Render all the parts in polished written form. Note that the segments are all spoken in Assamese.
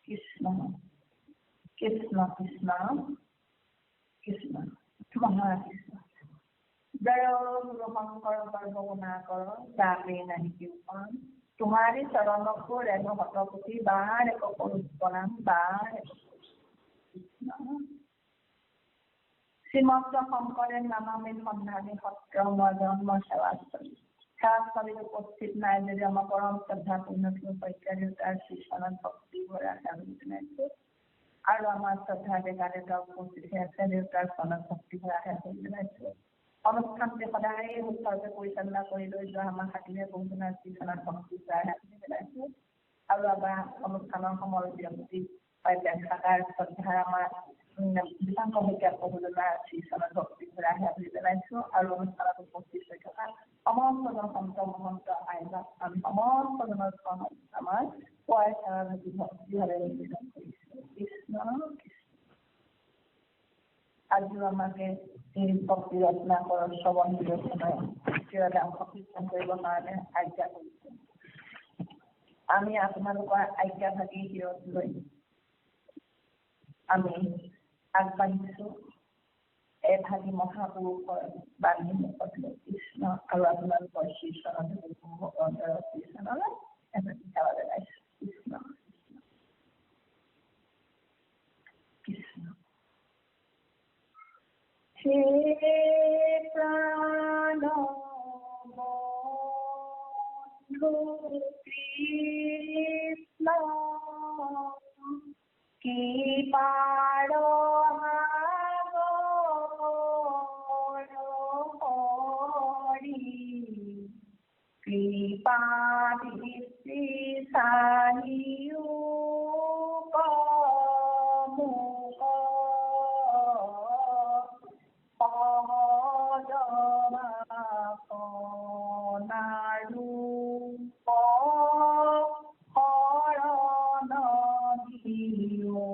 কৃষ্ণ কৃষ্ণ কৃষ্ণ কৃষ্ণ মহাকৃষ্ণ जय गुरु शंकर सर्वगुणाकर जागे नहीं कीर्तन तुम्हारे चरणों को रेणु हतपति बार एक प्रणाम बार श्रीमंत शंकर नामामि सन्धानी सत्र जन्म सेवास्थली सेवास्थली उपस्थित নাই যদি আমার পরম শ্রদ্ধা পূর্ণকৃষ্ণ পৈত্যার শ্রীচরণ ভক্তি ভরা জানিছো আৰু আমাৰ শ্ৰদ্ধা দেৱতা উপস্থিত আছে দেৱতাৰ চৰণ ভক্তি ভৰা জানিছো অনুষ্ঠানটি সদায় সুন্দৰকৈ পৰিচালনা কৰি লৈ যোৱা আমাৰ হাতীয়ে বহুজনা শ্ৰীচৰণ ভক্তি ভৰা জানিছো আৰু আমাৰ অনুষ্ঠানৰ সমল ব্যক্তি পৈত্যাৰ শ্ৰদ্ধা আমাৰ বিশান্ত হত্যা বহুজনা শ্ৰীচৰণ ভক্তি ভৰা জানিছো আৰু অনুষ্ঠানত উপস্থিত হৈ থকা সমস্ত সন্ত মহন্ত আইবা আমি সমস্তজনৰ আমাৰ পয়সাৰ ভক্তিভাৱে নিবেদন কৰিছো কৃষ্ণ আজি আমাকে এই ভক্তি ৰচনা কৰাৰ শ্ৰৱণ বিবেচনায় চিৰদাম কীৰ্তন কৰিবৰ কাৰণে আজ্ঞা কৰিছো আমি আপোনালোকৰ আজ্ঞা ভাগি শিৰত লৈ আমি আগবাঢ়িছো এভাগী মহাপুৰুষৰ বাণী মুখত লৈ কৃষ্ণ আৰু আপোনালোকৰ শ্ৰীচৰণলৈ শ্ৰীচৰণলৈ এভাগী সেৱা জনাইছো কৃষ্ণ কৃষ্ণ হে প্ৰাণ বন্ধু কৃষ্ণ কি পাৰ কৃপা দৃষ্টি চাহিও কমুক সহজমাপনাৰু শৰণ দিও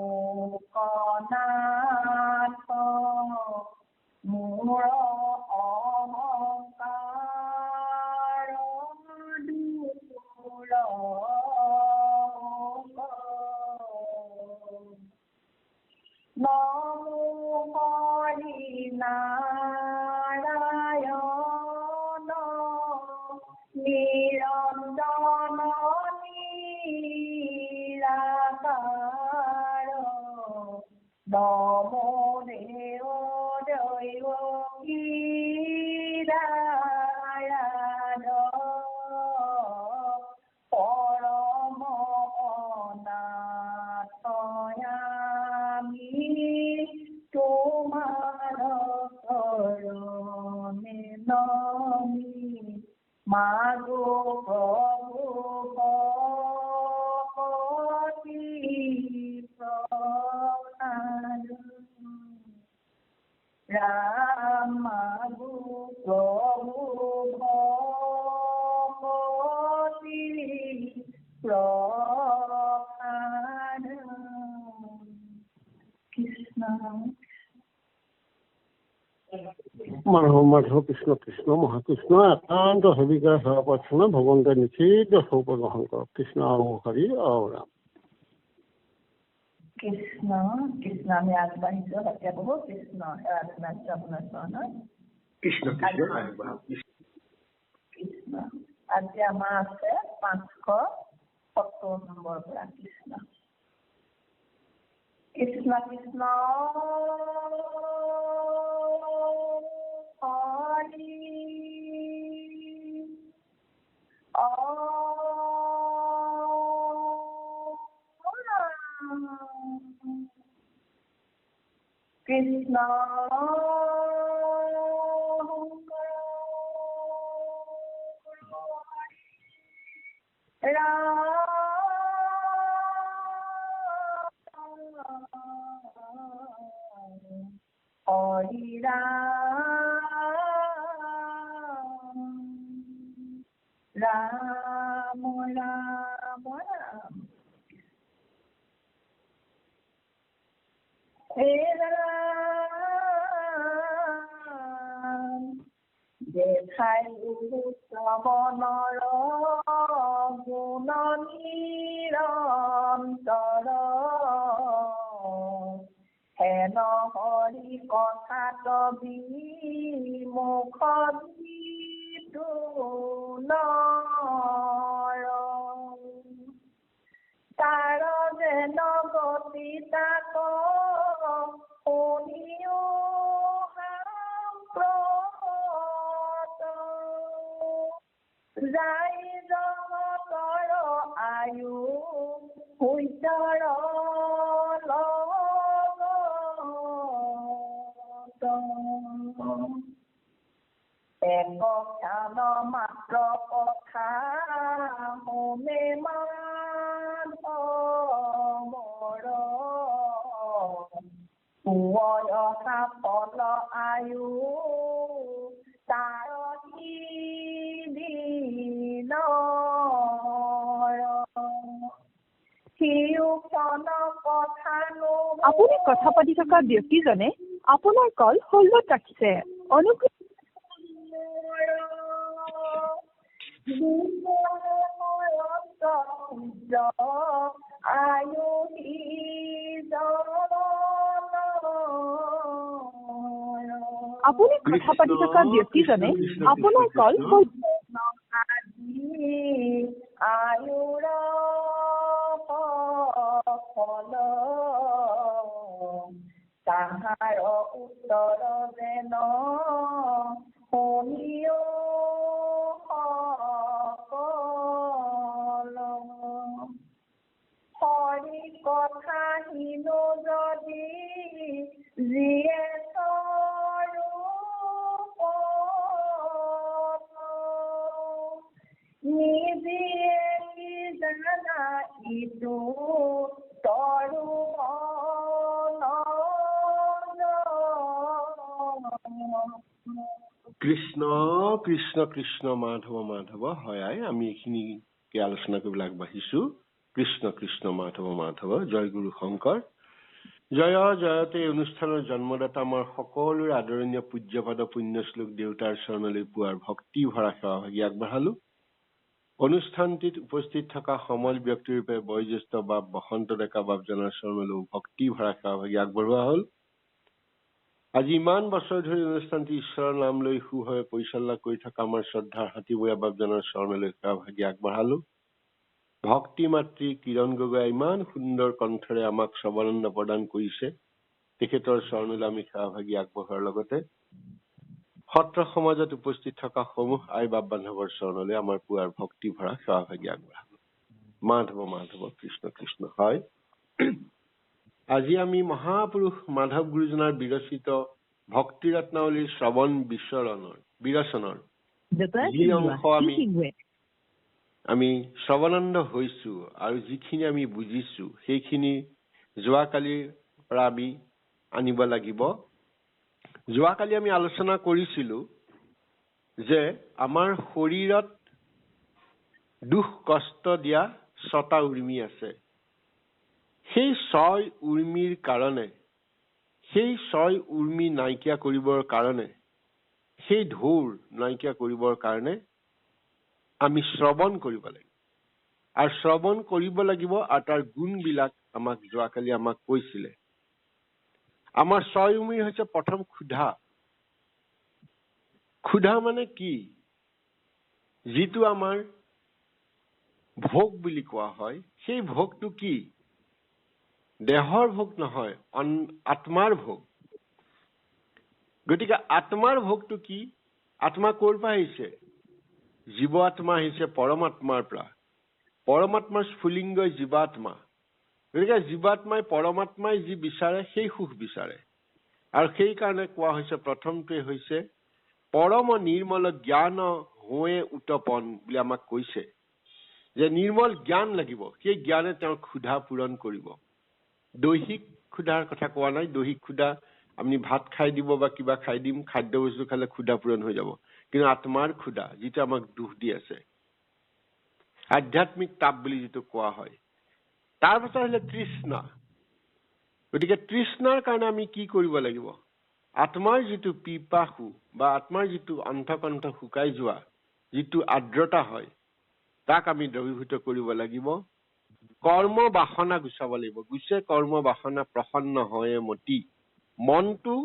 কনাথ মোৰ অহংকাৰ দূৰ নমো হৰি নাৰায়ণ নিৰঞ্জন নিৰাকাৰ নমো দেৱ দৈৱ নাৰায়ণ পৰম অনাথ আমি তোমাৰ চৰণে নমি মাগো প্ৰভু ভকতি প্ৰসাদ ৰাম মাগো প্ৰভু ভকতি প্ৰসাদ কৃষ্ণ মাধৱ মাধৱ কৃষ্ণ কৃষ্ণ মহাকৃষ্ণ একান্ত সেবিকা সেৱা প্ৰাৰ্থনা ভগৱন্তে নিষিদ্ধ স্বৰূপ গ্ৰহণ কৰক কৃষ্ণ হৰি ৰাম কৃষ্ণ কৃষ্ণ আমি আগবাঢ়িছো সত্য প্ৰভু কৃষ্ণ আৰাধনা আপোনাৰ চৰণত কৃষ্ণ কৃষ্ণ আজি আমাৰ আছে 570 নম্বৰৰ পৰা কৃষ্ণ কৃষ্ণ কৃষ্ণ হৰি কৃষ্ণ হৰি ৰাম ৰাম ৰাম হে ৰাম দেখাই শ্ৰৱণৰ গুণ নিৰন্তৰ হৰি কথা কবি মুখবি তোলৰ তাৰ যেন গতি তাক শুনিও সাম্প্ৰত যাই জগতৰ আয়ু সূৰ্যৰ লগত এক ক্ষণ মাত্ৰ কথা শুনে মাধৱৰ বয়সা ফল আয়ু তাৰ দিন আপুনি কথা পাতি থকা ব্যক্তিজনে আপোনাৰ কল হোল্ডত ৰাখিছে। অনুগ্ৰহ আপুনি কথা পাতি থকা ব্যক্তিজনে আপোনাৰ কল আয়ুৰ ফল তাহাৰ উত্তৰ যেন শুনিও সকল হৰি কথা হিনো যদি যিয়ে নিজে জানা ইটো তৰু কৃষ্ণ কৃষ্ণ কৃষ্ণ মাধৱ মাধৱ হয় আমি এইখিনিকে আলোচনা কৰিবলৈ আগবাঢ়িছো। কৃষ্ণ কৃষ্ণ মাধৱ মাধৱ জয় গুৰু শংকৰ জয় জয়তে এই অনুষ্ঠানৰ জন্মদাতা আমাৰ সকলোৰে আদৰণীয় পূজ্যপাদ পুণ্যশ্লোক দেউতাৰ চৰণলৈ পুৱাৰ ভক্তি ভৰা সেৱা ভাগি আগবঢ়ালো। অনুষ্ঠানটিত উপস্থিত থকা সমল ব্যক্তিৰ ৰূপে বয়োজ্যেষ্ঠ বাপ বসন্ত ডেকা বাপজনাৰ চৰণলৈ ভক্তি ভৰা সেৱা ভাগি আগবঢ়োৱা হ'ল। আজি ইমান বছৰ ধৰি অনুষ্ঠানটি ঈশ্বৰৰ নাম লৈ সুভাৱে পৰিচালনা কৰি থকা আমাৰ শ্ৰদ্ধাৰ হাতীবৰীয়া বাপজনাৰ চৰণলৈ সেৱা ভাগি আগবঢ়ালো। ভক্তি মাতৃ কিৰণ গগৈ ইমান সুন্দৰ কণ্ঠৰে আমাক শ্ৰৱণানন্দ প্ৰদান কৰিছে, তেখেতৰ চৰণলৈ আমি সেৱা ভাগি আগবঢ়োৱাৰ লগতে সত্ৰ সমাজত উপস্থিত থকা সমূহ আই বাপ বান্ধৱৰ চৰণলৈ আমাৰ পুৱাৰ ভক্তি ভৰা সেৱা ভাগি আগবঢ়ালো। মাধৱ মাধৱ কৃষ্ণ কৃষ্ণ হয়। আজি আমি মহাপুৰুষ মাধৱ গুৰুজনাৰ বিৰচিত ভক্তি ৰত্নাৱলীৰ শ্ৰৱণ বিৰচনৰ যি অংশ আমি শ্ৰৱণানন্দ হৈছো আৰু যিখিনি আমি বুজিছো সেইখিনি যোৱাকালিৰ পৰা আমি আনিব লাগিব। যোৱাকালি আমি আলোচনা কৰিছিলো যে আমাৰ শৰীৰত দুখ কষ্ট দিয়া 6টা উৰ্মি আছে। সেই 6 উৰ্মিৰ কাৰণে, সেই 6 উৰ্মি নাইকিয়া কৰিবৰ কাৰণে, সেই ঢৌৰ নাইকিয়া কৰিবৰ কাৰণে আমি শ্ৰৱণ কৰিব লাগিব। আৰু শ্ৰৱণ কৰিব লাগিব আৰু তাৰ গুণবিলাক আমাক যোৱাকালি আমাক কৈছিলে। আমাৰ 6 উৰ্মি হৈছে প্ৰথম ক্ষুধা। ক্ষুধা মানে কি? যিটো আমাৰ ভোগ বুলি কোৱা হয়, সেই ভোগটো কি? দেহৰ ভোগ নহয়, আত্মাৰ ভোগ। গতিকে আত্মাৰ ভোগটো কি? আত্মা ক'ৰ পৰা আহিছে? জীৱ আত্মা আহিছে পৰমাত্মাৰ পৰা। পৰমাত্মাৰ স্ফুলিংগ জীৱাত্মা। গতিকে জীৱাত্মাই পৰমাত্মাই যি বিচাৰে সেই সুখ বিচাৰে। আৰু সেই কাৰণে কোৱা হৈছে প্ৰথমটোৱে হৈছে পৰম নিৰ্মল জ্ঞান হোৱে উত্তপন বুলি আমাক কৈছে যে নিৰ্মল জ্ঞান লাগিব। সেই জ্ঞানে তেওঁৰ ক্ষুধা পূৰণ কৰিব। দৈহিক ক্ষুধাৰ কথা কোৱা নাই। দৈহিক ক্ষুধা আমি ভাত খাই দিব বা কিবা খাই দিম, খাদ্য বস্তু খালে ক্ষুধা পূৰণ হৈ যাব। কিন্তু আত্মাৰ ক্ষুধা যিটো আমাক দুখ দি আছে, আধ্যাত্মিক তাপ বুলি যিটো কোৱা হয়, তাৰপাছত আহিলে তৃষ্ণা। গতিকে তৃষ্ণাৰ কাৰণে আমি কি কৰিব লাগিব? আত্মাৰ যিটো পিপাসু বা আত্মাৰ যিটো অন্তকণ্ঠ শুকাই যোৱা যিটো আৰ্দ্ৰতা হয়, তাক আমি দ্ৰৱীভূত কৰিব লাগিব। কৰ্ম বাসনা গুচাব লাগিব। গুচে কৰ্ম বাসনা প্ৰসন্ন হয়ে মতি। মনটো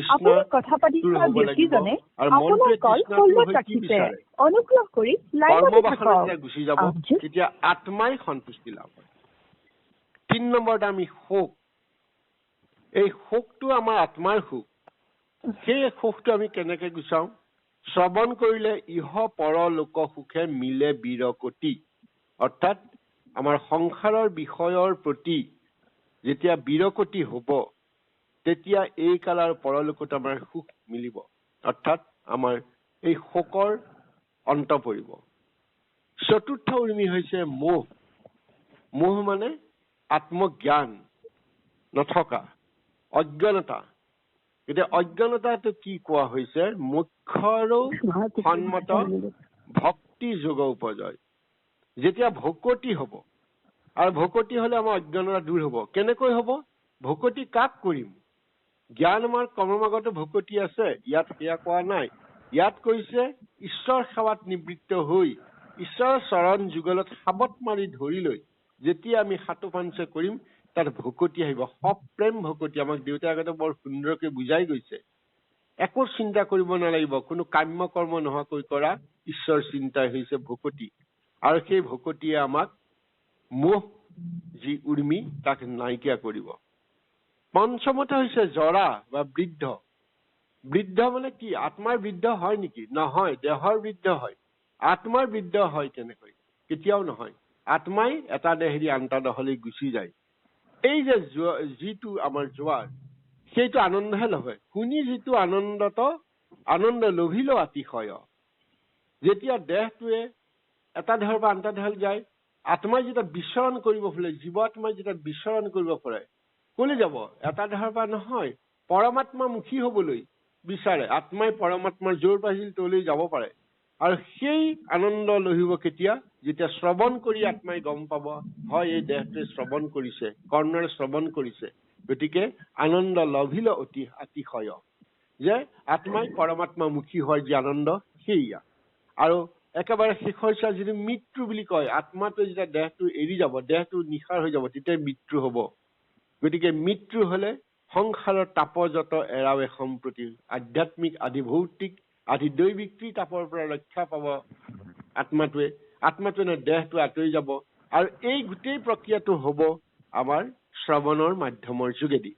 আপুনি কথা পাতি কৃষ্ণৰ থকা হ'ব লাগিব ব্যক্তিজনে আৰু আপোনাৰ মনটোৱে কল কৃষ্ণটোৰ হোল্ডত হৈ কি ৰাখিছে বিচাৰে অনুগ্ৰহ কৰি লাইনতে কৰ্মবাসনা থাকক যেতিয়া গুচি যাব আপুনি তেতিয়া আত্মাই সন্তুষ্টি লাভ হয় ৩ নম্বৰত আমি শোক এই শোকটো আমাৰ আত্মাৰ সুখ সেই সুখটো আমি কেনেকে গুচাওঁ শ্ৰৱণ কৰিলে ইহ পৰ লোক সুখে মিলে বিৰকতি অৰ্থাৎ আমাৰ সংসাৰৰ বিষয়ৰ প্ৰতি যেতিয়া বিৰকতি হ'ব তেতিয়া এই কালৰ পৰলোকত আমাৰ সুখ মিলিব অৰ্থাৎ আমাৰ এই শোকৰ অন্ত পৰিব চতুৰ্থ উৰ্মি হৈছে মোহ মোহ মানে আত্মজ্ঞান নথকা অজ্ঞানতা এতিয়া অজ্ঞানতাটো কি কোৱা হৈছে মুখ্য আৰু সন্মত ভক্তি যোগ উপজয় যেতিয়া ভকতি হ'ব আৰু ভকতি হলে আমাৰ অজ্ঞানতা দূৰ হ'ব কেনেকৈ হ'ব ভকতি কাক কৰিম জ্ঞান আমাৰ কৰ্মমাগত ভকতি আছে ইয়াত সেয়া কোৱা নাই ইয়াত কৈছে ঈশ্বৰ সেৱাত নিবৃত্ত হৈ ঈশ্বৰৰ চৰণ যুগলত সাবত মাৰি ধৰি লৈ যেতিয়া আমি সাতু পাঞ্চ কৰিম তাত ভকতি আহিব সপ্ৰেম ভকতি আমাক দেউতাই আগতে বৰ সুন্দৰকৈ বুজাই গৈছে একো চিন্তা কৰিব নালাগিব কোনো কাম্য কৰ্ম নোহোৱাকৈ কৰা ঈশ্বৰ চিন্তাই হৈছে ভকতি আৰু সেই ভকতিয়ে আমাক মোহ যি উৰ্মি তাক নাইকিয়া কৰিব পঞ্চমতে হৈছে জৰা বা বৃদ্ধ বৃদ্ধ মানে কি আত্মাৰ বৃদ্ধ হয় নেকি নহয় দেহৰ বৃদ্ধ হয় আত্মাৰ বৃদ্ধ হয় কেনেকৈ কেতিয়াও নহয় আত্মাই এটা দেহেৰি আনটা দেহলৈ গুচি যায় এই যে যিটো আমাৰ জোৱাৰ সেইটো আনন্দহে লয় শুনি যিটো আনন্দ লভিলেও অতিশয় যেতিয়া দেহটোৱে এটা দেহৰ পৰা আনটা দেহলৈ যায় আত্মাই যেতিয়া বিচৰণ কৰিব খোজে জীৱ আত্মাই যেতিয়া বিচৰণ কৰিব পাৰে কলৈ যাব এটা দেহৰ পৰা নহয় পৰমাত্মামুখী হবলৈ বিচাৰে আত্মাই পৰমাত্মাৰ জোৰ পাইছিল তলৈ যাব পাৰে আৰু সেই আনন্দ লভিব কেতিয়া যেতিয়া শ্ৰৱণ কৰি আত্মাই গম পাব হয় এই দেহটোৱে শ্ৰৱণ কৰিছে কৰ্ণৰে শ্ৰৱণ কৰিছে গতিকে আনন্দ লভিল অতিশয় যে আত্মাই পৰমাত্মামুখী হয় যি আনন্দ সেয়া আৰু একেবাৰে শেষৰ যিটো মৃত্যু বুলি কয় আত্মাটোৱে যেতিয়া দেহটো এৰি যাব দেহটো নিশাৰ হৈ যাব তেতিয়া মৃত্যু হ'ব গতিকে মৃত্যু হলে সংসাৰৰ তাপজত এৰাৱে সম্প্ৰতি আধ্যাত্মিক আদি ভৌতিক আদি দৈবিক তাপৰ পৰা ৰক্ষা পাব আত্মাটোৱে দেহটো আঁতৰি যাব আৰু এই গোটেই প্ৰক্ৰিয়াটো হ'ব আমাৰ শ্ৰৱণৰ মাধ্যমৰ যোগেদি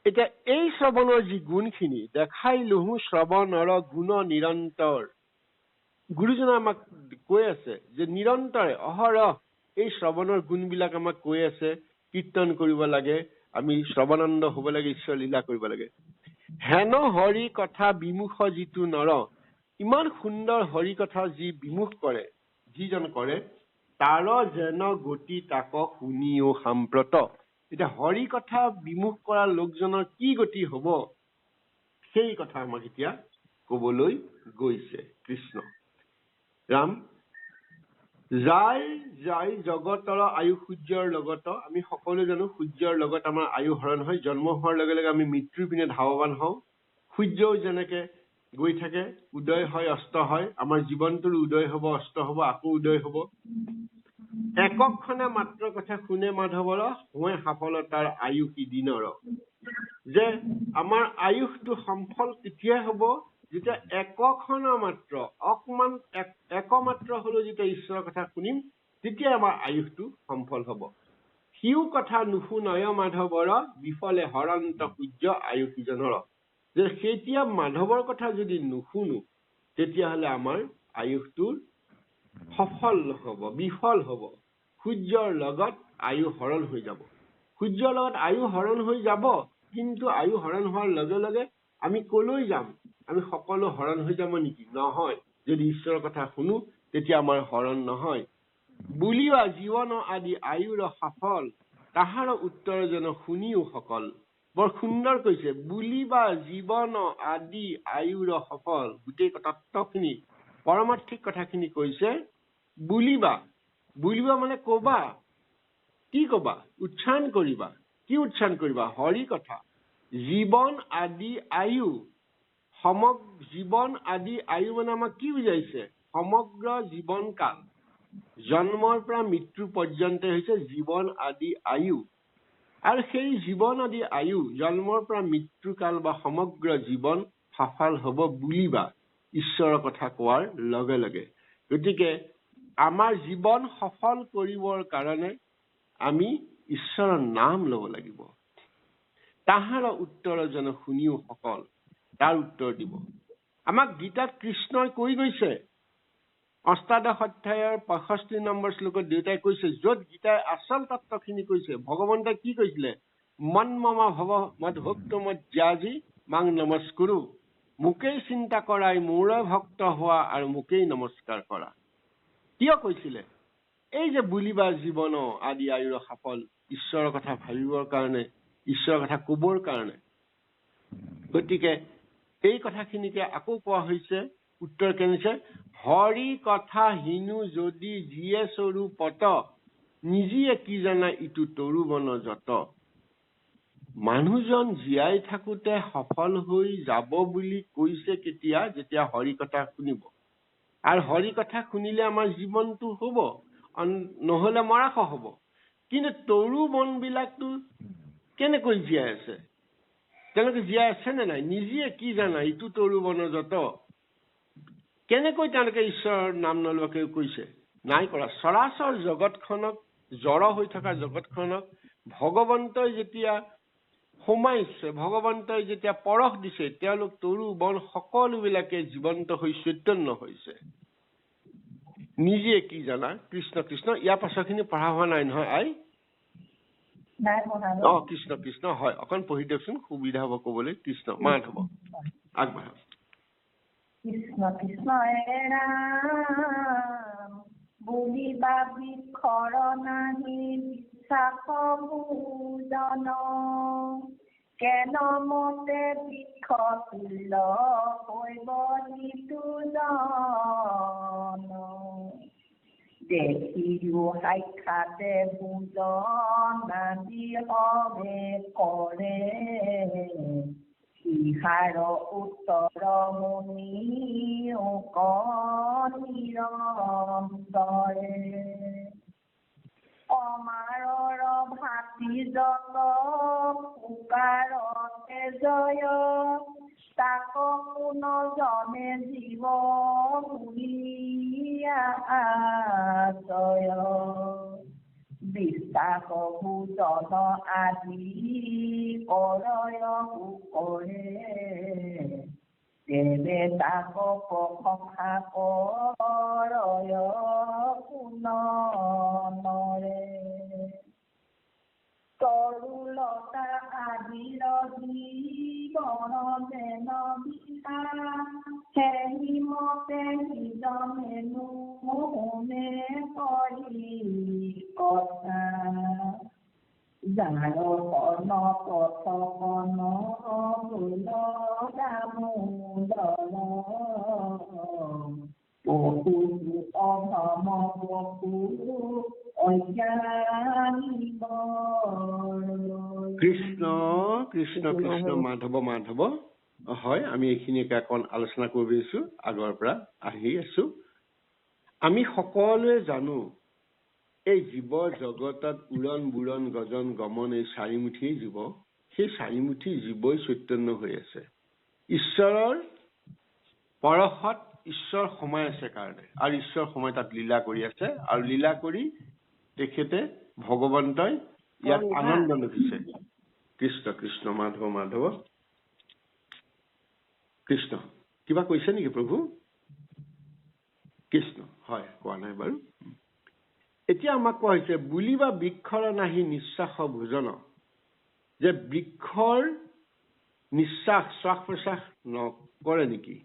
এতিয়া এই শ্ৰৱণৰ যি গুণখিনি দেখাই লহু শ্ৰৱণৰ গুণ নিৰন্তৰ গুৰুজনে আমাক কৈ আছে যে নিৰন্তৰে অহৰহ এই শ্ৰৱণৰ গুণবিলাক আমাক কৈ আছে কীৰ্তন কৰিব লাগে আমি শ্ৰৱণানন্দ হ'ব লাগে ঈশ্বৰ লীলা কৰিব লাগে হেন হৰি কথা বিমুখ যিটো নৰ ইমান সুন্দৰ হৰি কথা যি বিমুখ কৰে যিজন কৰে তাৰ যেন গতি তাক শুনিও সাম্প্ৰত এতিয়া হৰি কথা বিমুখ কৰা লোকজনৰ কি গতি হ'ব সেই কথা আমাক এতিয়া কবলৈ গৈছে কৃষ্ণ ৰাম যাই জগতৰ আয়ু সূৰ্যৰ লগত আমি সকলো জানো সূৰ্যৰ লগত আমাৰ আয়ু হৰণ হয় জন্ম হোৱাৰ লগে লগে আমি মৃত্যুৰ পিনে ধাৱবান হওঁ সূৰ্যও যেনেকে গৈ থাকে উদয় হয় অস্ত হয় আমাৰ জীৱনটোৰ উদয় হ'ব অস্ত হ'ব আকৌ উদয় হ'ব একক্ষণে মাত্ৰ কথা শুনে মাধৱৰ হয় সফলতাৰ আয়ু কি দিনৰ যে আমাৰ আয়ুষটো সম্ফল তেতিয়াই হ'ব যেতিয়া একক্ষণ মাত্ৰ অকমান একমাত্ৰ হলেও যেতিয়া ঈশ্বৰৰ কথা শুনিম তেতিয়া আমাৰ আয়ুষটো সম্ফল হ'ব সিও কথা নুশুনয় মাধৱৰ বিফলে হৰন্ত সূৰ্য আয়ুষীজনৰ যে তেতিয়া মাধৱৰ কথা যদি নুশুনো তেতিয়াহ'লে আমাৰ আয়ুষটোৰ সফল হ'ব বিফল হ'ব সূৰ্যৰ লগত আয়ু হৰণ হৈ যাব সূৰ্যৰ লগত আয়ু হৰণ হৈ যাব কিন্তু আয়ু হৰণ হোৱাৰ লগে লগে আমি কলৈ যাম আমি সকলো হৰণ হৈ যাব নেকি নহয় যদি ঈশ্বৰৰ কথা শুনো তেতিয়া আমাৰ হৰণ নহয় বুলিবা জীৱন আদি আয়ুৰ সফল তাহাৰ উত্তৰ যেন শুনিও সকল বৰ সুন্দৰ কৈছে বুলিবা জীৱন আদি আয়ুৰ সফল গোটেই তত্ত্বখিনি পৰমাৰ্থিক কথাখিনি কৈছে বুলিবা মানে কবা কি কবা উচ্চাৰণ কৰিবা কি উচ্চাৰণ কৰিবা হৰি কথা জীৱন আদি আয়ু জীৱন আদি আয়ু মানে আমাক কি বুজাইছে সমগ্ৰ জীৱন কাল জন্মৰ পৰা মৃত্যু পৰ্যন্ত হৈছে জীৱন আদি আয়ু আৰু সেই জীৱন আদি আয়ু জন্মৰ পৰা মৃত্যুকাল বা সমগ্ৰ জীৱন সফল হ'ব বুলিবা ঈশ্বৰৰ কথা কোৱাৰ লগে লগে। গতিকে আমাৰ জীৱন সফল কৰিবৰ কাৰণে আমি ঈশ্বৰৰ নাম ল'ব লাগিব। তাহাৰ উত্তৰ যেন শুনিও সকল তাৰ উত্তৰ দিব। আমাক গীতাত কৃষ্ণই কৈ গৈছে, অষ্টাদশ অধ্যায়ৰ 65 নম্বৰ শ্লোকত দেউতাই কৈছে, য'ত গীতাই আচল তত্ত্বখিনি কৈছে। ভগৱন্তই কি কৈছিলে? মন মমা ভৱ মদ ভক্ত মদ জ্যাজি মাং নমস্কুৰু। মোকেই চিন্তা কৰাই মোৰে ভক্ত হোৱা আৰু মোকেই নমস্কাৰ কৰা। কিয় কৈছিলে? এই যে বুলিবা জীৱন আদি আয়ুৰ সফল, ঈশ্বৰৰ কথা ভাবিবৰ কাৰণে, ঈশ্বৰৰ কথা কবৰ কাৰণে। গতিকে এই কথাখিনিকে আকৌ কোৱা হৈছে, উত্তৰ কেনেছে? হৰি কথা হিনু যদি যিয়ে স্বৰূপত, নিজে কি জানা ইটো তৰু বন যত। মানুহজন জীয়াই থাকোতে সফল হৈ যাব বুলি কৈছে কেতিয়া? যেতিয়া হৰি কথা শুনিব। আৰু হৰি কথা শুনিলে আমাৰ জীৱনটো হ'ব, নহলে মৰাশ হ'ব। কিন্তু তৰু বন বিলাকতো কেনেকৈ জীয়াই আছে? তেওঁলোকে জীয়াই আছে নে নাই? নিজে কি জানা ইটো তৰু বন যত। কেনেকৈ তেওঁলোকে ঈশ্বৰৰ নাম নলোৱাকে কৈছে? নাই কৰা। চৰাচৰ জগতখনক, জড় হৈ থকা জগতখনক ভগৱন্তই যেতিয়া সোমাইছে, ভগৱন্তই যেতিয়া পৰশ দিছে, তেওঁলোক তৰু বন সকলোবিলাকে জীৱন্ত হৈ চৈতন্য হৈছে। নিজে কি জানা? কৃষ্ণ কৃষ্ণ। ইয়াৰ পাছৰখিনি পঢ়া হোৱা নাই নহয় আই? কৃষ্ণ কৃষ্ণ হয়। অকণ পঢ়ি দিয়কচোন, সুবিধা হ'ব কবলৈ। কৃষ্ণ মাধৱ আগবাঢ়ক। কৃষ্ণ কৃষ্ণ ৰাম বুলিবা বৃক্ষৰ নাহি বিশ্বাস ভোজন। কেন মতে বৃক্ষ তুল্য হৈব নিতু জন। দেখিও সাক্ষাতে ভোজন আদি হবে কৰে। ইহাৰ উত্তৰ মুনি নিৰন্তৰে। অমাৰৰ ভাতি যত পুকাৰতে জয়। তাক কোন জনে জীৱ বুলিয়া আশ্ৰয়। বিশ্বাস ভূজন আদি কৰয় কৰে। দেৱে তাক প্ৰশংসা কৰয় পুনৰে। তৰুলতা আদিৰ জীৱন যেন বিকা। সেই মতে নিজনে নুশুনে হৰি কথা। যাৰ কৰ্ণ পথ কৰ্ণ মূল দামোদৰ। পশু অধম পশু অজ্ঞানী। কৃষ্ণ কৃষ্ণ কৃষ্ণ মাধৱ মাধৱ। হয়, আমি এইখিনিকে অকণ আলোচনা কৰি আছো, আগৰ পৰা আহি আছো। আমি সকলোৱে জানো এই জীৱ জগতত উৰণ বুৰণ গজন গমন এই চাৰিমুঠি জীৱ, সেই চাৰিমুঠি জীৱই চৈতন্য হৈ আছে। ঈশ্বৰৰ পৰশত ঈশ্বৰ সোমাই আছে কাৰণে, আৰু ঈশ্বৰ সোমাই তাত লীলা কৰি আছে, আৰু লীলা কৰি তেখেতে ভগৱন্তই ইয়াত আনন্দ লভিছে। কৃষ্ণ কৃষ্ণ মাধৱ মাধৱ। কৃষ্ণ কিবা কৈছে নেকি প্ৰভু? কৃষ্ণ হয়, কোৱা নাই বাৰু। এতিয়া আমাক কোৱা হৈছে বুলিবা বৃক্ষৰ নাহি নিশ্বাস ভোজন। যে বৃক্ষৰ নিশ্বাস শ্বাস প্ৰশ্বাস নকৰে নেকি?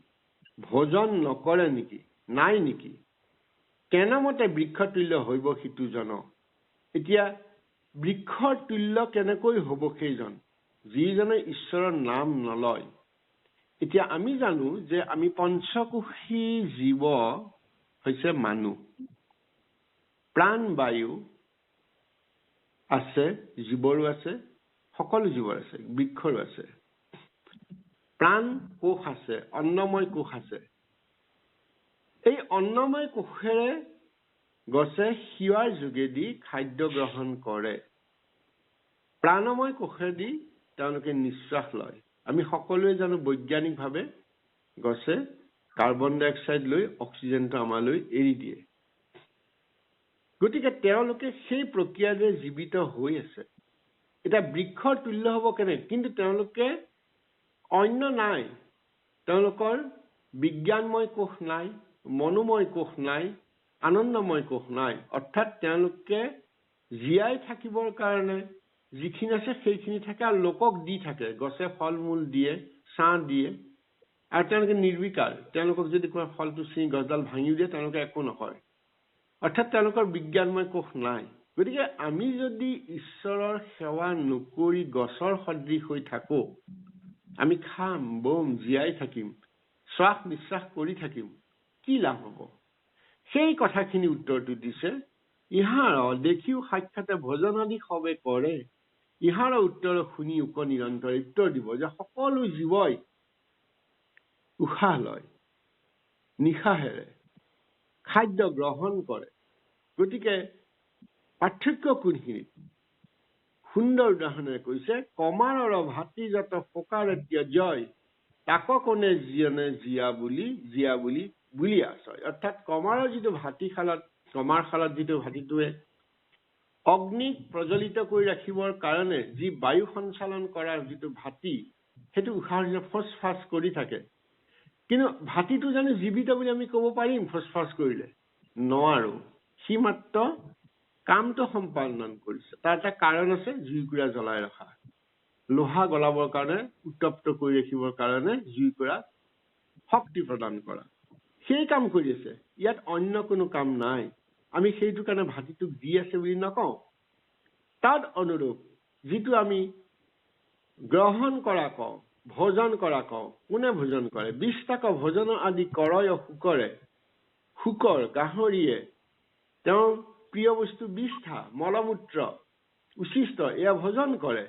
ভোজন নকৰে নেকি? নাই নেকি? কেনেমতে বৃক্ষ তুল্য হব সিটো জন। এতিয়া বৃক্ষৰ তুল্য কেনেকৈ হব সেইজন যিজনে ঈশ্বৰৰ নাম নলয়। এতিয়া আমি জানো যে আমি পঞ্চকোশী জীৱ হৈছে মানুহ। প্ৰাণ বায়ু আছে, জীৱৰো আছে, সকলো জীৱৰ আছে, বৃক্ষৰো আছে। প্ৰাণ কোষ আছে, অন্নময় কোষ আছে। এই অন্নময় কোষেৰে গছে শিৱাৰ যোগেদি খাদ্য গ্ৰহণ কৰে। প্ৰাণময় কোষেদি তেওঁলোকে নিশ্বাস লয়। আমি সকলোৱে জানো বৈজ্ঞানিকভাৱে গছে কাৰ্বন ডাই অক্সাইড লৈ অক্সিজেনটো আমালৈ এৰি দিয়ে। গতিকে তেওঁলোকে সেই প্ৰক্ৰিয়াৰে জীৱিত হৈ আছে। এটা বৃক্ষৰ তুল্য হ'ব কেনে, কিন্তু তেওঁলোকে অন্য নাই। তেওঁলোকৰ বিজ্ঞানময় কোষ নাই, মনোময় কোষ নাই, আনন্দময় কোষ নাই। অৰ্থাৎ তেওঁলোকে জীয়াই থাকিবৰ কাৰণে যিখিনি আছে সেইখিনি থাকে আৰু লোকক দি থাকে। গছে ফল মূল দিয়ে, ছাঁ দিয়ে, আৰু তেওঁলোকে নিৰ্বিকাৰ। তেওঁলোকক যদি কোৱা ফলটো ছিঙি গছডাল ভাঙিও দিয়ে তেওঁলোকে একো নকয়। অৰ্থাৎ তেওঁলোকৰ বিজ্ঞানময় কোষ নাই। গতিকে আমি যদি ঈশ্বৰৰ সেৱা নকৰি গছৰ সদৃশ হৈ থাকো, আমি খাম বম জীয়াই থাকিম, শ্বাস নিশ্বাস কৰি থাকিম, কি লাভ হ'ব? সেই কথাখিনি উত্তৰটো দিছে, ইহাৰ দেখিও সাক্ষাতে ভোজন আদি সবে কৰে, ইহাৰ উত্তৰ শুনি উক নিৰন্তৰ উত্তৰ দিব যে সকলো জীৱই উশাহ লয়, নিশাহেৰে খাদ্য গ্ৰহণ কৰে। গতিকে পাৰ্থক্য কোনখিনিত? সুন্দৰ উদাহৰণে কৈছে, কমাৰৰ ভাতৃজাত ফকাৰতীয় জয়, তাক কোনে জীয়নে জীয়া বুলি আছয়। অৰ্থাৎ কমাৰৰ যিটো ভাতিশালত, কমাৰ শালত যিটো ভাতিটোৱে অগ্নিক প্ৰজ্বলিত কৰি ৰাখিবৰ কাৰণে যি বায়ু সঞ্চালন কৰাৰ যিটো ভাতি, সেইটো উশাহ ফোঁচ-ফাঁচ কৰি থাকে। কিন্তু ভাতিটো জানো জীৱিত বুলি আমি ক'ব পাৰিম? ফোঁচ-ফাঁচ কৰিলে নোৱাৰো। সি মাত্ৰ কামটো সম্পাদন কৰিছে। তাৰ এটা কাৰণ আছে, জুইকুৰা জ্বলাই ৰখা, লোহা গলাবৰ কাৰণে, উত্তপ্ত কৰি ৰাখিবৰ কাৰণে জুইকুৰা শক্তি প্ৰদান কৰা, সেই কাম কৰি আছে। ইয়াত অন্য কোনো কাম নাই। আমি সেইটো কাৰণে ভাতিটোক দি আছে বুলি নকওঁ। তাত অনুৰূপ যিটো আমি গ্ৰহণ কৰা কওঁ, ভোজন কৰা কওঁ, কোনে ভোজন কৰে? 20 ভোজন আদি কৰয় শুকৰে, শুকৰ গাহৰিয়ে তেওঁৰ প্ৰিয় বস্তু বিষ্ঠা, মলমূত্ৰ, উচিষ্ট এয়া ভোজন কৰে।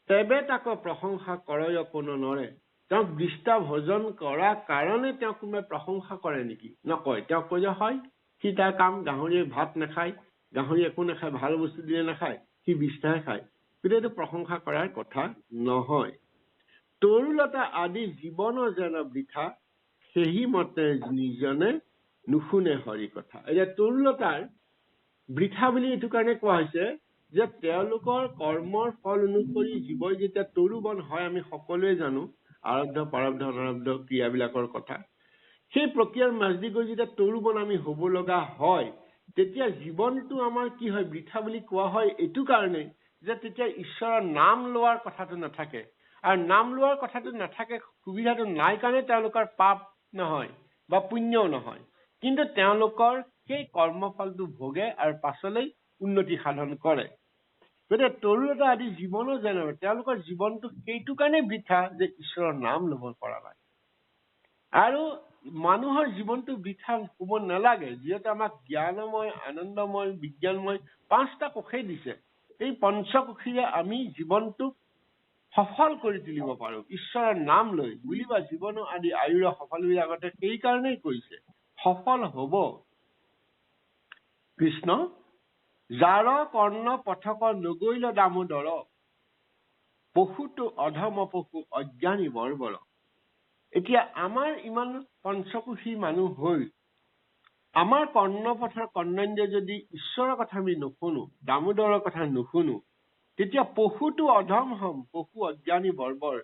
তেবে তাক প্ৰশংসা কৰয় কোনো নৰে। তেওঁক বিষ্ঠা ভোজন কৰা কাৰণে তেওঁক কোনোবাই প্ৰশংসা কৰে নেকি? নকয়। তেওঁক কৈ যে হয়, সি তাৰ কাম, গাহৰিয়ে ভাত নাখায়, গাহৰি একো নাখায়, ভাল বস্তু দিলে নাখায়, সি বিষ্ঠাহে খায়। কিন্তু এইটো প্ৰশংসা কৰাৰ কথা নহয়। তৰুলতা আদি জীৱন যেন বৃথা, সেই মতে নিজনে নুশুনে হৰি কথা। এতিয়া তৰুলতাৰ বৃথা বুলি এইটো কাৰণে কোৱা হৈছে যে তেওঁলোকৰ কৰ্মৰ ফল অনুসৰি জীৱই যেতিয়া তৰুবন হয়, আমি সকলোৱে জানো আৰব্ধ প্ৰাৰব্ধ অনাৰব্ধ ক্ৰিয়াবিলাকৰ কথা। সেই প্ৰক্ৰিয়াৰ মাজদি গৈ যেতিয়া তৰুবন আমি হ'ব লগা হয়, তেতিয়া জীৱনটো আমাৰ কি হয়? বৃথা বুলি কোৱা হয় এইটো কাৰণে যে তেতিয়া ঈশ্বৰৰ নাম লোৱাৰ কথাটো নাথাকে। আৰু নাম লোৱাৰ কথাটো নাথাকে, সুবিধাটো নাই কাৰণে তেওঁলোকৰ পাপ নহয় বা পুণ্যও নহয়। কিন্তু তেওঁলোকৰ সেই কৰ্মফলটো ভোগে আৰু পাছলৈ উন্নতি সাধন কৰে। গতিকে তৰুলতা আদি জীৱনো যেনে তেওঁলোকৰ জীৱনটো সেইটো কাৰণে বৃথা যে ঈশ্বৰৰ নাম ল'ব পৰা নাই। আৰু মানুহৰ জীৱনটো বৃথা হ'ব নালাগে, যিহেতু আমাক জ্ঞানময়, আনন্দময়, বিজ্ঞানময় 5টা কোষেই দিছে। এই পঞ্চকোষীৰে আমি জীৱনটোক সফল কৰি তুলিব পাৰো ঈশ্বৰৰ নাম লৈ। বুলিবা জীৱন আদি আয়ুৰ সফল বুলি আগতে সেইকাৰণেই কৈছে, সফল হ'ব। কৃষ্ণ যাৰ কৰ্ণ পথক নগৈল দামোদৰ, পশুটো অধম পশু অজ্ঞানী বৰ্বৰ। এতিয়া আমাৰ ইমান পঞ্চকোষী মানুহ হৈ আমাৰ কৰ্ণপথৰ কৰ্ণেন্দ্ৰিয় যদি ঈশ্বৰৰ কথা আমি নুশুনো, দামোদৰৰ কথা নুশুনো, তেতিয়া পশুটো অধম হম, পশু অজ্ঞানী বৰ্বৰ।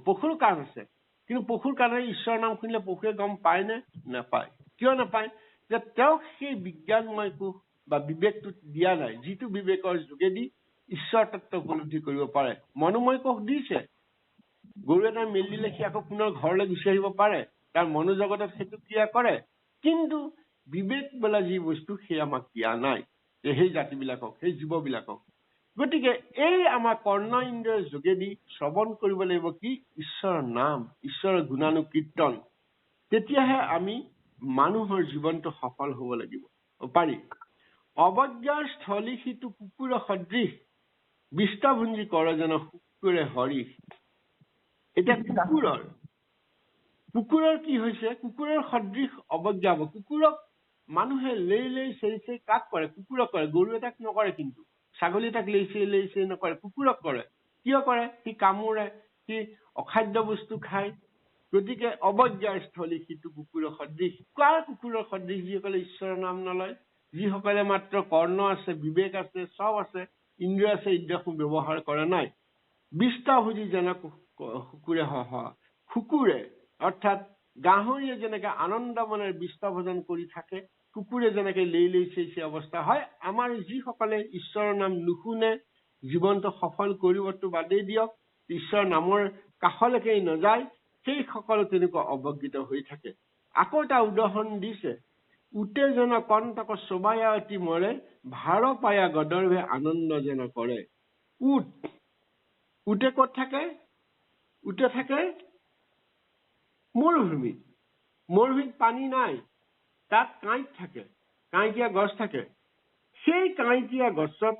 পশুৰ কাণ আছে, কিন্তু পশুৰ কাণেৰে ঈশ্বৰৰ নাম শুনিলে পশুৱে গম পায় নে? নাপায়। কিয় নাপায়? যে তেওঁক সেই বিজ্ঞানময় কোষ বা বিবেকটো দিয়া নাই, যিটো বিবেকৰ যোগেদি ঈশ্বৰ তত্ত্ব উপলব্ধি কৰিব পাৰে। মনোময় কোষ দিছে, গৰু এটা মেলি দিলে সি আকৌ পুনৰ ঘৰলৈ গুচি আহিব পাৰে, তাৰ মনোজগতত সেইটো ক্ৰিয়া কৰে। কিন্তু বিবেক বোলা যি বস্তু সেই আমাক দিয়া নাই, সেই জাতিবিলাকক, সেই জীৱবিলাকক। গতিকে এই আমাৰ কৰ্ণ ইন্দ্ৰিয়ৰ যোগেদি শ্ৰৱণ কৰিব লাগিব কি? ঈশ্বৰৰ নাম, ঈশ্বৰৰ গুণানুকীৰ্তন। তেতিয়াহে আমি মানুহৰ জীৱনটো সফল হ'ব লাগিব পাৰি। অৱজ্ঞাৰ স্থলী সিটো কুকুৰ সদৃশ, বিষ্ঠাভুঞ্জী কৰে যেন শুকুৰে হৰি। এতিয়া কুকুৰৰ কি হৈছে? কুকুৰৰ সদৃশ অৱজ্ঞা হ'ব। কুকুৰক মানুহে লেই লেই চেই চেই কাক কৰে? কুকুৰক কৰে, গৰু এটাক নকৰে। কিন্তু ছাগলী তাক লেইছে নকৰে, কুকুৰক কৰে। কিয় কৰে? সি কামোৰে, সি অখাদ্য বস্তু খায়। গতিকে অৱজ্ঞাৰ স্থলী সিটো কুকুৰৰ সদৃশ। কাৰ কুকুৰৰ সদৃশ? যিসকলে ঈশ্বৰৰ নাম নলয়, যিসকলে মাত্ৰ কৰ্ণ আছে, বিবেক আছে, চব আছে, ইন্দ্ৰিয় আছে, ইন্দ্ৰিয়সমূহ ব্যৱহাৰ কৰা নাই। বিষ্ঠাভোজী যেনে কুকুৰে অৰ্থাৎ গাহৰিয়ে যেনেকে আনন্দ মনেৰে বিষ্ঠা ভোজন কৰি থাকে, কুকুৰে যেনেকে লেইছে অৱস্থা হয়। আমাৰ যিসকলে ঈশ্বৰৰ নাম নুশুনে, জীৱনটো সফল কৰিবতো বাদেই দিয়ক, ঈশ্বৰৰ নামৰ কাষলৈকে নাযায়, সেই সকলো তেনেকুৱা অৱজ্ঞিত হৈ থাকে। আকৌ এটা উদাহৰণ দিছে, উত্তেজনা কণ্টক চবায়া অতি মৰে, ভাৰ পায়া গদৰ্ভে আনন্দ যেন কৰে। উটে ক'ত থাকে? উটে থাকে মৰুভূমিত। মৰুভূমিত পানী নাই, তাত কাঁইট থাকে, কাঁইটীয়া গছ থাকে। সেই কাঁইটীয়া গছত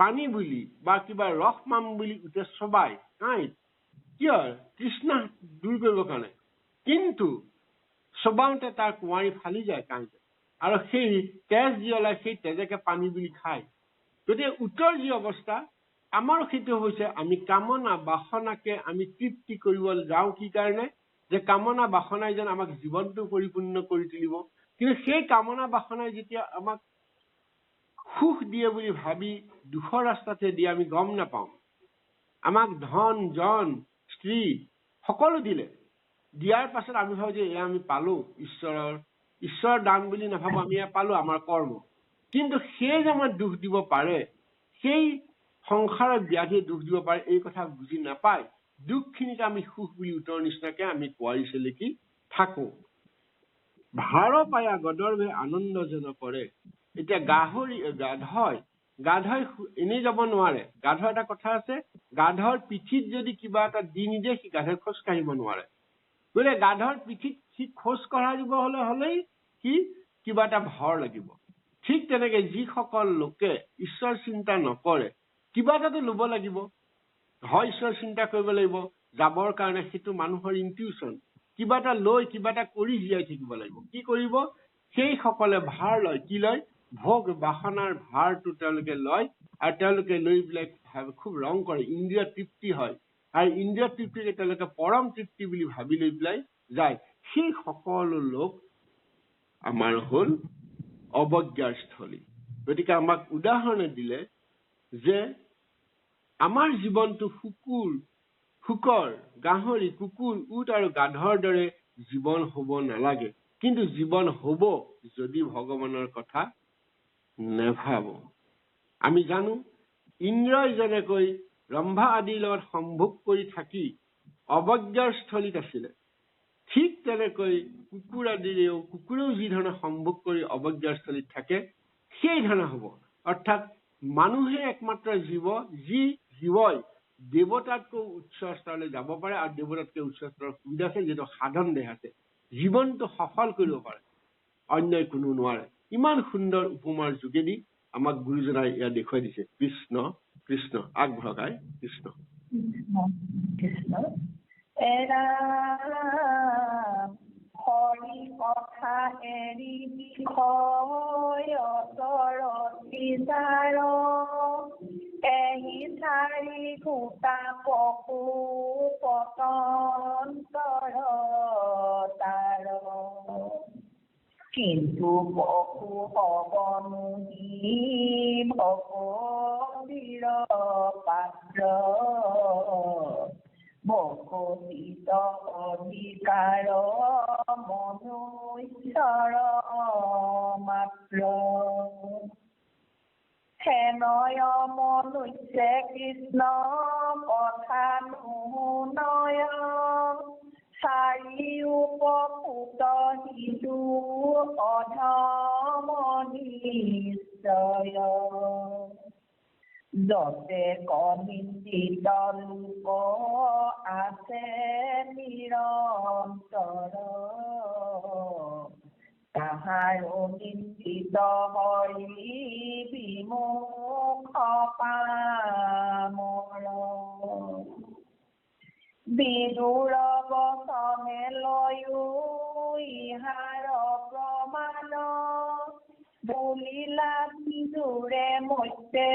পানী বুলি বা কিবা ৰস পাম বুলি উঠে চবাই কাঁইট। কিয়? তৃষ্ণা দূৰ কৰিবৰ কাৰণে। কিন্তু চবাওঁতে তাৰ কুঁৱাৰী ফালি যায় কাঁইটে, আৰু সেই তেজ যি ওলাই সেই তেজকে পানী বুলি খায়। গতিকে উত্তৰ যি অৱস্থা, আমাৰো সেইটো হৈছে, আমি কামনা বাসনাকে আমি তৃপ্তি কৰিব যাওঁ। কি কাৰণে? যে কামনা বাসনাই যেন আমাক জীৱনটো পৰিপূৰ্ণ কৰি তুলিব। কিন্তু সেই কামনা বাসনাই যেতিয়া আমাক সুখ দিয়ে বুলি ভাবি দুখৰ ৰাস্তাতে দিয়ে, আমি গম নাপাওঁ। আমাক ধন জন স্ত্ৰী সকলো দিলে, দিয়াৰ পাছত আমি ভাবো যে এয়া আমি পালো, ঈশ্বৰৰ দান বুলি নাভাবো, আমি এয়া পালো, আমাৰ কৰ্ম। কিন্তু সেই যে আমাৰ দুখ দিব পাৰে, সেই সংসাৰৰ ব্যাধিয়ে দুখ দিব পাৰে, এই কথা বুজি নাপায় দুখখিনিকে আমি সুখ বুলি উত্তৰ নিচিনাকে আমি কুঁৱাৰী চেলেকি থাকো। ভাৰ পায়া গদৰ্ভে আনন্দ যেন কৰে। এতিয়া গাধই এনেই যাব নোৱাৰে। গাধৰ এটা কথা আছে, গাধৰ পিঠিত যদি কিবা এটা দি নিদিয়ে সি গাধই খোজ কাঢ়িব নোৱাৰে। গতিকে গাধৰ পিঠিত সি খোজ কঢ়াব হলেই সি কিবা এটা ভাৰ লাগিব। ঠিক তেনেকে যিসকল লোকে ঈশ্বৰ চিন্তা নকৰে, কিবা এটাতো ল'ব লাগিব, হয় ঈশ্বৰ চিন্তা কৰিব লাগিব যাবৰ কাৰণে, সেইটো মানুহৰ ইনটিউচন। কিবা এটা লৈ কিবা এটা কৰি জীয়াই থাকিব লাগিব। কি কৰিব? সেই সকলে ভাৰ লয়। কি লয়? ভোগ বাসনাৰ ভাৰটো তেওঁলোকে লয়, আৰু তেওঁলোকে লৈ পেলাই খুব ৰং কৰে, ইন্দ্ৰিয় তৃপ্তি হয়, আৰু ইন্দ্ৰিয় তৃপ্তিকে তেওঁলোকে পৰম তৃপ্তি বুলি ভাবি লৈ পেলাই যায়। সেই সকলো লোক আমাৰ হল অৱজ্ঞাৰ স্থলী। গতিকে আমাক উদাহৰণে দিলে যে আমাৰ জীৱনটো শুকৰ গাহৰি, কুকুৰ, উট আৰু গাধৰ দৰে জীৱন হব নালাগে। কিন্তু জীৱন হব যদি ভগৱানৰ কথা নেভাবো। আমি জানো ইন্দ্ৰই যেনেকৈ ৰম্ভা আদিৰ লগত সম্ভোগ কৰি থাকি অৱজ্ঞাৰ স্থলীত আছিলে, ঠিক তেনেকৈ কুকুৰেও যি ধৰণে সম্ভোগ কৰি অৱজ্ঞাৰ স্থলীত থাকে, সেই ধৰণে হব। অৰ্থাৎ মানুহে একমাত্ৰ জীৱ, যি জীৱই দেৱতাতকৈ উচ্চ স্তৰলৈ যাব পাৰে, আৰু দেৱতাতকৈ উচ্চ স্তৰৰ সুবিধা আছে, যিটো সাধন দেহ আছে, জীৱনটো সফল কৰিব পাৰে, অন্যই কোনো নোৱাৰে। ইমান সুন্দৰ উপমাৰ যোগেদি আমাক গুৰুজনাই ইয়াত দেখুৱাই দিছে। কৃষ্ণ কৃষ্ণ। আগভাগাই কৃষ্ণ কৃষ্ণ। এৰা হৰি কথা এৰি বিষয়তৰ এহি চাৰি ঘোটা পশু পতন্তৰ তাৰ, কিন্তু পশু হবনুহি ভগৱতীৰ পাত্ৰ, ভকতিত অধিকাৰ মনুষ্যৰ মাত্ৰ। হেনয় মনুষ্যে কৃষ্ণ কথা নুশুনয়, চাৰিওপকূত সিধু অধম নিশ্চয়। যতে কনিন্দিত লোক আছে নিৰন্তৰ, তাহাৰো নিন্দিত হৰি বিমুখ পামৰ। বিদুৰ বচনে লয়ো ইহাৰ প্ৰমাণ, বুলিলা বিদুৰে মধ্যে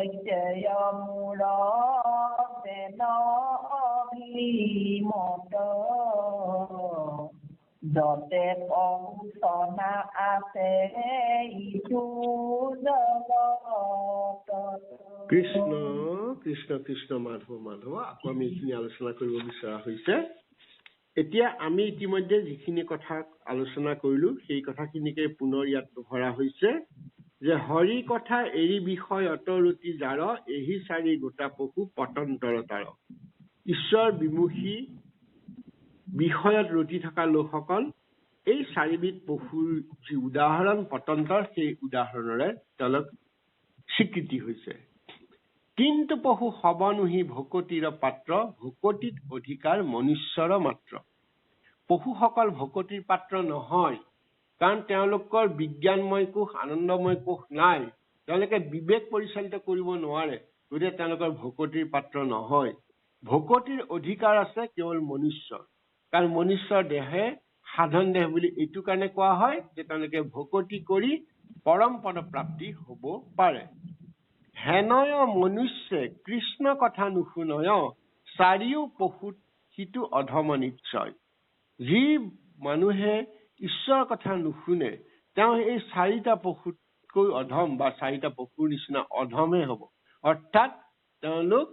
মৈত্ৰেয় মূৰ যেন অভিমত যতে পহুচনা আছে ইটো জগতত। কৃষ্ণ কৃষ্ণ কৃষ্ণ মাধৱ মাধৱ। আকৌ আমি এইখিনি আলোচনা কৰিব বিচৰা হৈছে। এতিয়া আমি ইতিমধ্যে যিখিনি কথা আলোচনা কৰিলো সেই কথাখিনিকে পুনৰ ইয়াত ধৰা হৈছে যে হৰি কথা এৰি বিষয় অতৰুতি যাৰ এহি চাৰি গোটা পশু পতন্তৰ তাৰ। ঈশ্বৰ বিমুখী বিষয়ত ৰতি থকা লোকসকল এই চাৰিবিধ পশুৰ যি উদাহৰণ পতন্তৰ সেই উদাহৰণেৰে তেওঁলোক স্বীকৃতি হৈছে। কিন্তু পশু সবনুহি ভকতিৰ পাত্ৰ ভকতিত অধিকাৰ মনুষ্যৰ মাত্ৰ। পশুসকল ভকতিৰ পাত্ৰ নহয়, কাৰণ তেওঁলোকৰ বিজ্ঞানময় কোষ আনন্দময় কোষ নাই, তেওঁলোকে বিবেক পৰিচালিত কৰিব নোৱাৰে, গতিকে তেওঁলোকৰ ভকতিৰ পাত্ৰ নহয়। ভকতিৰ অধিকাৰ আছে কেৱল মনুষ্যৰ, কাৰণ মনুষ্যৰ দেহে সাধন দেহ বুলি এইটো কাৰণে কোৱা হয় যে তেওঁলোকে ভকতি কৰি পৰম পদ প্ৰাপ্তি হব পাৰে। হেনয় মনুষ্যে কৃষ্ণ কথা নুশুনয় চাৰিও পশুত সিটো অধম নিশ্চয়। যি মানুহে ঈশ্বৰৰ কথা নুশুনে তেওঁ এই চাৰিটা পশুতকৈ অধম বা চাৰিটা পশুৰ নিচিনা অধমে হব। অৰ্থাৎ তেওঁলোক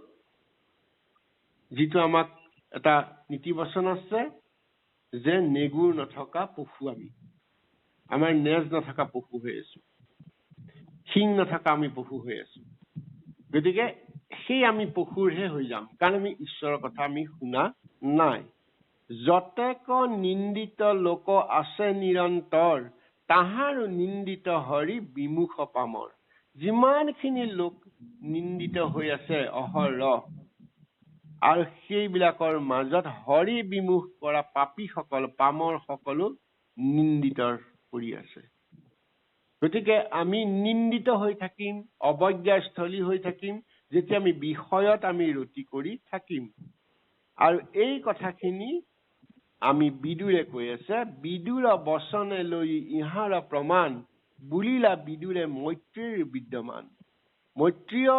যিটো আমাক এটা নীতিবচন আছে যে নেগুৰ নথকা পশু, আমাৰ নেজ নথকা পশু হৈ আছো, শিং নথকা আমি পশু হৈ আছো। গতিকে সেই আমি পশুৰহে হৈ যাম, কাৰণ আমি ঈশ্বৰৰ কথা আমি শুনা নাই। যতেক নিন্দিত লোক আছে নিৰন্তৰ তাহাৰো নিন্দিত হৰি বিমুখ পামৰ। যিমানখিনি লোক নিন্দিত হৈ আছে অহৰহ, আৰু সেইবিলাকৰ মাজত হৰি বিমুখ কৰা পাপীসকল পামৰ সকলো নিন্দিত কৰি আছে। গতিকে আমি নিন্দিত হৈ থাকিম, অৱজ্ঞাস্থলী হৈ থাকিম যেতিয়া আমি বিষয়ত আমি ৰতি কৰি থাকিম। আৰু এই কথাখিনি আমি বিদুৰে কৈ আছে, বিদুৰ বচনে লৈ ইহাৰ প্ৰমাণ বুলিলা বিদুৰে মৈত্ৰীৰ বিদ্যমান। মৈত্ৰীয়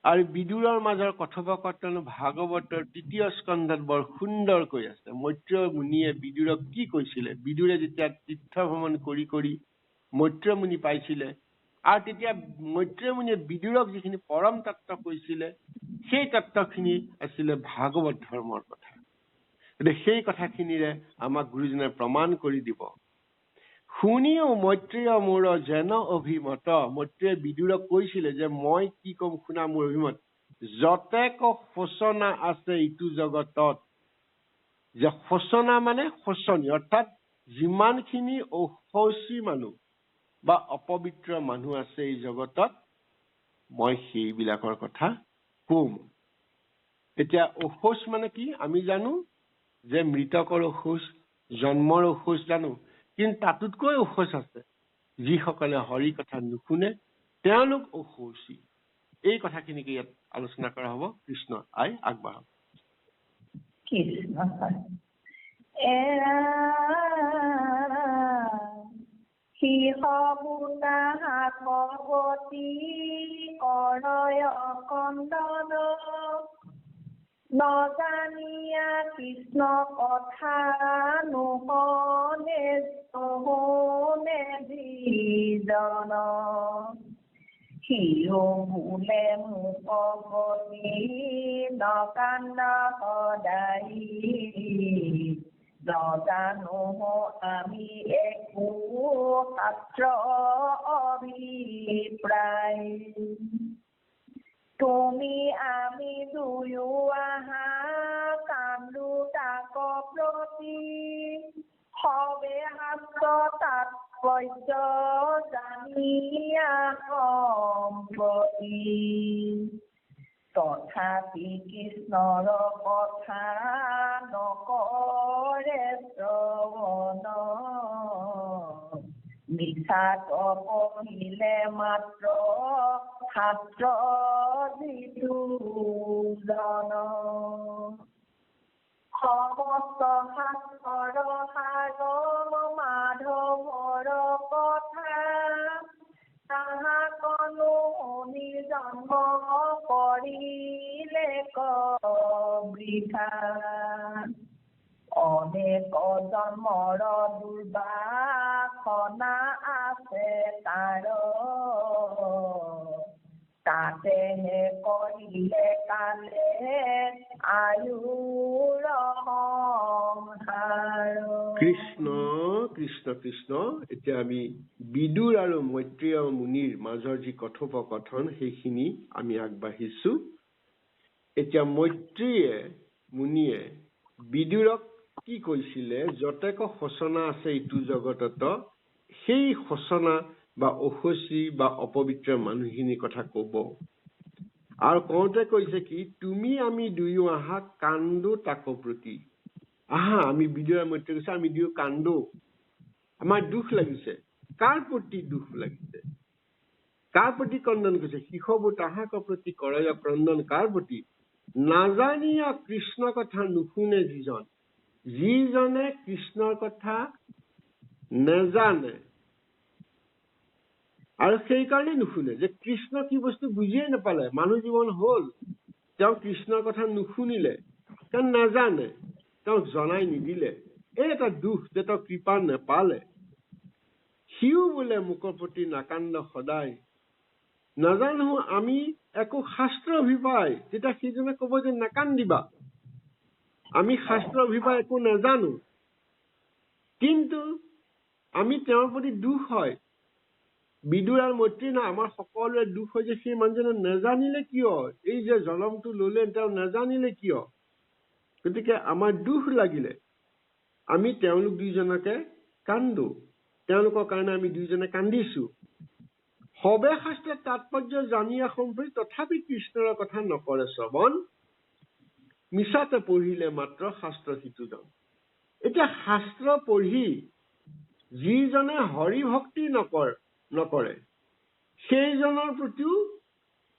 আৰু বিদুৰৰ মাজৰ কথোপকথন ভাগৱতৰ ৩য় স্কন্ধত বৰ সুন্দৰকৈ আছে। মৈত্ৰেয় মুনিয়ে বিদুৰক কি কৈছিলে, বিদুৰে যেতিয়া তীৰ্থ ভ্ৰমণ কৰি কৰি মৈত্ৰেয় মুনি পাইছিলে, আৰু তেতিয়া মৈত্ৰেয় মুনিয়ে বিদুৰক যিখিনি পৰম তত্ত্ব কৈছিলে সেই তত্ত্বখিনি আছিলে ভাগৱত ধৰ্মৰ কথা। গতিকে সেই কথাখিনিৰে আমাক গুৰুজনে প্ৰমাণ কৰি দিব। শুনিও মৈত্ৰেয় মোৰ যেন অভিমত। মৈত্ৰেয় বিদুৰক কৈছিলে যে মই কি কম শুনা মোৰ অভিমত। যতেক শোচনা আছে ইটো জগতত, যে শোচনা মানে শোচনীয়, অৰ্থাৎ যিমানখিনি অশৌচী মানুহ বা অপবিত্ৰ মানুহ আছে এই জগতত মই সেইবিলাকৰ কথা কম। এতিয়া অশৌচ মানে কি আমি জানো যে মৃতকৰ অশৌচ, জন্মৰ অশৌচ জানো, কিন্তু তাতোতকৈ অশৌচ আছে যিসকলে হৰি কথা নুশুনে, তেওঁলোক অশৌচী। এই কথাখিনিকে ইয়াত আলোচনা কৰা হব। কৃষ্ণ আই আগবাঢ়ক। কৃষ্ণ এৰা শিহবুতা হাকৱতী কৰয় কন্দন নজানিয়া কৃষ্ণ কথা নুশুনে নুশুনে যিজন। সিও বোলে মুকবলি নকান্দা সদায়ী নজানো আমি একো শাস্ত্ৰ অভিপ্ৰায়। তুমি আমি দুয়ো আহা কান্দো তাক প্ৰতি সবে শাস্ত্ৰ তাৎপৰ্য জানিয়া সম্প্ৰতি। তথাপি কৃষ্ণৰ কথা নকৰে শ্ৰৱণ মিছাত পঢ়িলে মাত্ৰ শাস্ত্ৰ যিটো জন। সমস্ত শাস্ত্ৰৰ সাৰ মাধৱৰ কথা তাহাকনো বৃথা অনেক জন্মৰ দুৰ্বাসনা আছে তাৰ তাতেহে কৰিলে কালে আয়ুৰ সংহাৰ। কৃষ্ণ কৃষ্ণ কৃষ্ণ। এতিয়া আমি বিদুৰ আৰু মৈত্ৰেয় মুনিৰ মাজৰ যি কথোপকথন সেইখিনি আমি আগবাঢ়িছো। এতিয়া মৈত্ৰেয়ে মুনিয়ে বিদুৰক কি কৈছিলে, যতেক শোচনা আছে ইটো জগতত সেই শোচনা বা অসুচী বা অপবিত্ৰ মানুহখিনিৰ কথা কব। আৰু কওঁতে কৈছে কি, তুমি আমি দুয়ো আহা কান্দো তাকো প্ৰতি। আহা, আমি বিদুৰ আৰু মৈত্ৰেয় কৈছে আমি দুয়ো কান্দো, আমাৰ দুখ লাগিছে। কাৰ প্ৰতি দুখ লাগিছে, কাৰ প্ৰতি ক্ৰন্দন কৰিছে? শিশু তাহাক প্ৰতি কৰে ক্ৰন্দন কাৰ প্ৰতি? নাজানিয়া কৃষ্ণ কথা নুশুনে যিজন, যিজনে কৃষ্ণৰ কথা নেজানে আৰু সেইকাৰণে নুশুনে, যে কৃষ্ণ কি বস্তু বুজিয়ে নাপালে। মানুহ জীৱন হল, তেওঁ কৃষ্ণৰ কথা নুশুনিলে, তেওঁ নাজানে, তেওঁক জনাই নিদিলে। এই এটা দুখ যে তেওঁ কৃপা নেপালে। সিও বোলে মুখৰ প্ৰতি নাকান্দ সদায়। নাজানো আমি একো শাস্ত্ৰ অভিপায়, তেতিয়া সিজনে কব যে নাকান্দিবা, আমি শাস্ত্ৰ অভিপায় একো নাজানো, কিন্তু আমি তেওঁৰ প্ৰতি দুখ হয়। বিদুৰ আৰু মৈত্ৰেয় না, আমাৰ সকলোৰে দুখ হয় যে সেই মানুহজনে নাজানিলে কিয়, এই যে জনমটো ললে তেওঁ নাজানিলে কিয়। গতিকে আমাৰ দুখ লাগিলে, আমি তেওঁলোক দুইজনকে কান্দো, তেওঁলোকৰ কাৰণে আমি দুইজনে কান্দিছো। সবে শাস্ত্ৰৰ তাৎপৰ্য জানিয়া সম্পৰি তথাপি কৃষ্ণৰ কথা নকৰে শ্ৰৱণ, মিছাতে পঢ়িলে মাত্ৰ শাস্ত্ৰ সিটোজন। এতিয়া শাস্ত্ৰ পঢ়ি যিজনে হৰি ভক্তি নকৰে সেইজনৰ প্ৰতিও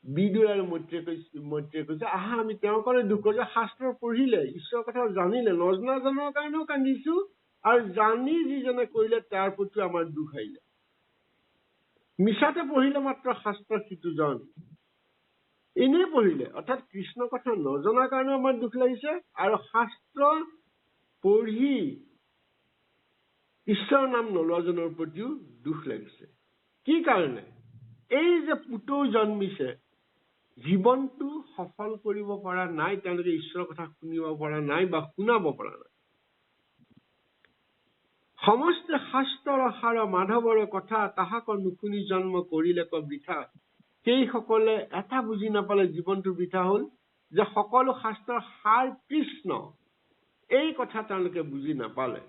বিদুৰ আৰু মৈত্ৰেয় কৈছে আহা, আমি তেওঁৰ কাৰণে দুখ কৰিছো। শাস্ত্ৰ পঢ়িলে, ঈশ্বৰৰ কথা জানিলে, নজনাজনৰ কাৰণেও কান্দিছো, আৰু জানি যিজনে কৰিলে তাৰ প্ৰতিও আমাৰ দুখ আহিলে। মিছাতে পঢ়িলে মাত্ৰ শাস্ত্ৰ সিটোজন, এনেই পঢ়িলে অৰ্থাৎ কৃষ্ণ কথা নজনাৰ কাৰণেও আমাৰ দুখ লাগিছে, আৰু শাস্ত্ৰ পঢ়ি ঈশ্বৰৰ নাম নলোৱাজনৰ প্ৰতিও দুখ লাগিছে। কি কাৰণে? এই যে পুতৌ জন্মিছে, জীৱনটো সফল কৰিব পৰা নাই, তেওঁলোকে ঈশ্বৰৰ কথা শুনিব পৰা নাই বা শুনাব পৰা নাই। সমস্ত শাস্ত্ৰৰ সাৰ মাধৱৰ কথা, তাহাক নুশুনি জন্ম কৰিলে বৃথা। সেইসকলে এটা বুজি নাপালে জীৱনটো বৃথা হল, যে সকলো শাস্ত্ৰৰ সাৰ কৃষ্ণ, এই কথা তেওঁলোকে বুজি নাপালে।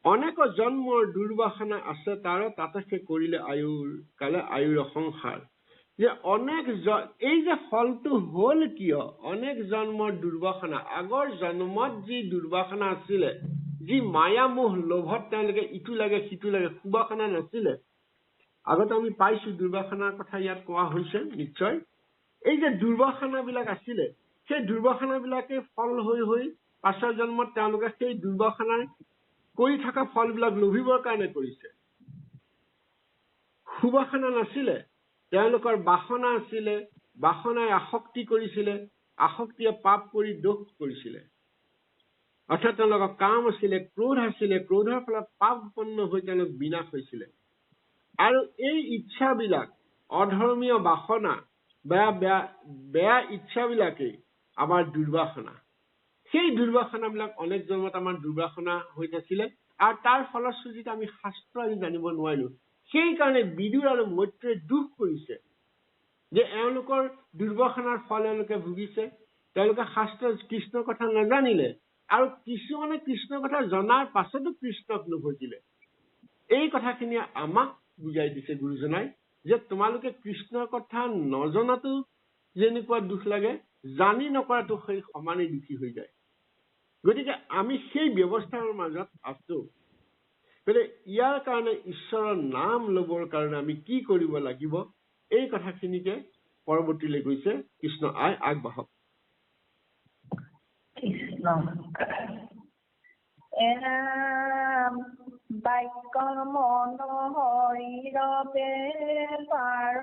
অনেক জন্মৰ দুৰ্বাসনা আছে তাৰ, তাতে সে কৰিলে আয়ুৰ সংসাৰ। যে অনেক এই যে ফলটো হল কিয়? অনেক জন্মৰ দুৰ্বাসনা, আগৰ জন্মত যি দুৰ্বাসনা আছিলে, যি মায়া মোহ লোভত তেওঁলোকে ইটো লাগে সিটো লাগে, সুবাসনা নাছিলে। আগতে আমি পাইছো দুৰ্বাসনাৰ কথা ইয়াত কোৱা হৈছে নিশ্চয়। এই যে দুৰ্বাসনা বিলাক আছিলে, সেই দুৰ্বাসনা বিলাকে ফল হৈ পাছৰ জন্মত তেওঁলোকে সেই দুৰ্বাসনাৰ কৰি থকা ফলবিলাক লোভিবৰ কাৰণে কৰিছে। সুবাসনা নাছিলে, তেওঁলোকৰ বাসনা আছিলে, বাসনাই আসক্তি কৰিছিলে, আসক্তিয়ে পাপ কৰি দোষ কৰিছিলে। অৰ্থাৎ তেওঁলোকৰ কাম আছিলে, ক্ৰোধ আছিলে, ক্ৰোধৰ ফলত পাপ উৎপন্ন হৈ তেওঁলোক বিনাশ হৈছিলে। আৰু এই ইচ্ছাবিলাক, অধৰ্মীয় বাসনা, বেয়া ইচ্ছাবিলাকেই আমাৰ দুৰ্বাসনা। সেই দুৰ্বাসনাবিলাক অনেক জন্মত আমাৰ দুৰ্বাসনা হৈ থাকিলে, আৰু তাৰ ফলশ্ৰুতিত আমি শাস্ত্ৰ আমি জানিব নোৱাৰিলো। সেইকাৰণে বিদুৰ আৰু মৈত্ৰেয়ে দুখ কৰিছে যে এওঁলোকৰ দুৰ্বাসনাৰ ফল এওঁলোকে ভুগিছে। তেওঁলোকে শাস্ত্ৰ কৃষ্ণৰ কথা নাজানিলে, আৰু কিছুমানে কৃষ্ণৰ কথা জনাৰ পাছতো কৃষ্ণক নুভজিলে। এই কথাখিনি আমাক বুজাই দিছে গুৰুজনাই, যে তোমালোকে কৃষ্ণৰ কথা নজনাতো যেনেকুৱা দুখ লাগে, জানি নকৰাটো সেই সমানেই দুখী হৈ যায়। গতিকে আমি সেই ব্যৱস্থাৰ মাজত আছো। গতিকে ইয়াৰ কাৰণে ঈশ্বৰৰ নাম লবৰ কাৰণে আমি কি কৰিব লাগিব, এই কথাখিনিকে পৰৱৰ্তীলৈ গৈছে কৃষ্ণ আগবাঢ়ক। কৃষ্ণ বাক্য মন হৰিৰবে পাৰ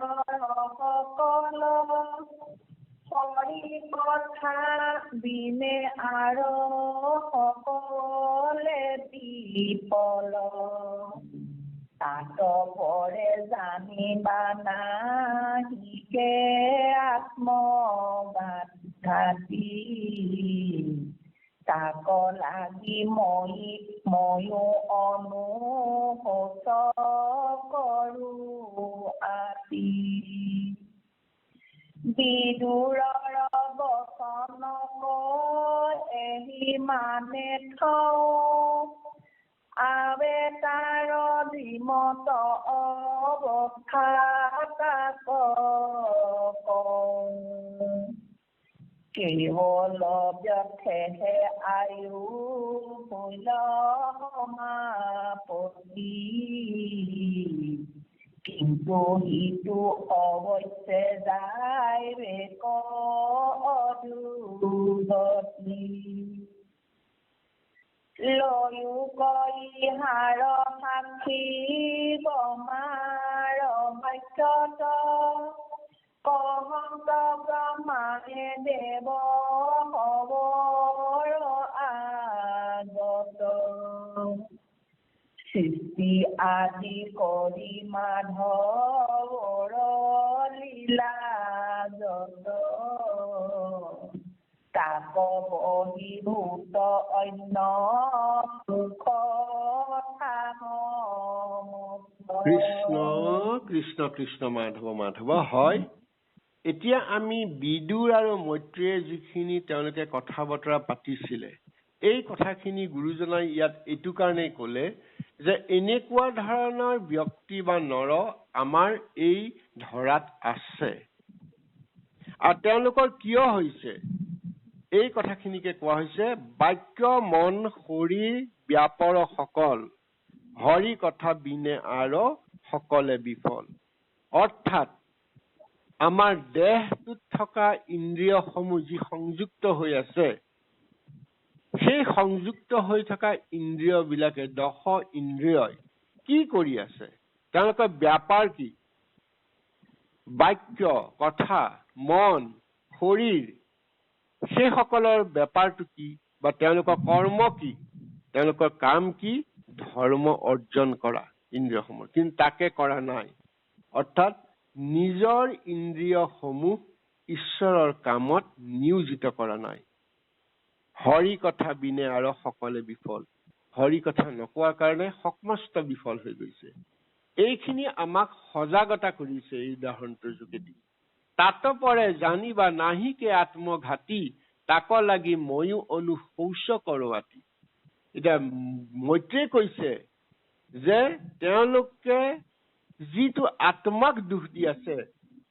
সকল হৰি কথা বিনে আৰু সকলে বিফল তাত পৰে জানিবা নাহিকে আত্মবাধাতি তাক লাগি ময়ো অনুশোচ কৰো আতি বিদুৰৰ বচন এহি মানে থওঁ আবে তাৰ ধীমত অৱস্থা তাক কওঁ কেৱল ব্যথেহে আয়ু ভুল সমাপতি কিন্তু সিটো অৱশ্যে যায় বেক অদুগতি লয়ো কৰি হাৰ সাক্ষী বমাৰ বাক্যত কহন্ত ব্ৰহ্মায়ে দেৱ হবৰ আগত সৃষ্টি আদি কৰি মাধৱৰ লীলা যত তাক বহিভূত অন্য সুখ কৃষ্ণ কৃষ্ণ কৃষ্ণ মাধৱ মাধৱ হয় এতিয়া আমি বিদুৰ আৰু মৈত্ৰীয়ে যিখিনি তেওঁলোকে কথা বতৰা পাতিছিলে এই কথাখিনি গুৰুজনাই ইয়াত এইটো কাৰণেই ক'লে যে এনেকুৱা ধৰণৰ ব্যক্তি বা নৰ আমাৰ এই ধৰাত আছে আৰু তেওঁলোকৰ কিয় হৈছে এই কথাখিনিকে কোৱা হৈছে বাক্য মন শৰীৰ ব্যাপৰ সকল হৰি কথা বিনে আৰু সকলে বিফল অৰ্থাৎ আমাৰ দেহটোত থকা ইন্দ্ৰিয়সমূহ যি সংযুক্ত হৈ আছে সেই সংযুক্ত হৈ থকা ইন্দ্ৰিয়বিলাকে 10 ইন্দ্ৰিয়ই কি কৰি আছে তেওঁলোকৰ ব্যাপাৰ কি বাক্য কথা মন শৰীৰ সেই সকলৰ ব্যাপাৰটো কি বা তেওঁলোকৰ কৰ্ম কি তেওঁলোকৰ কাম কি ধৰ্ম অৰ্জন কৰা ইন্দ্ৰিয়সমূহ কিন্তু তাকে কৰা নাই অৰ্থাৎ নিজৰ ইন্দ্ৰিয়সমূহ ঈশ্বৰৰ কামত নিয়োজিত কৰা নাই হৰি কথা বিনে আৰু সকলে বিফল হৰি কথা নকোৱাৰ কাৰণে সমস্ত বিফল হৈ গৈছে এইখিনি আমাক সজাগতা কৰিছে এই উদাহৰণটোৰ যোগেদি তাত পৰে জানিবা নাহিকে আত্মঘাতী তাক লাগি ময়ো অনুশোচ কৰো আতি এতিয়া মৈত্ৰীয়ে কৈছে যে তেওঁলোকে যিটো আত্মাক দুখ দি আছে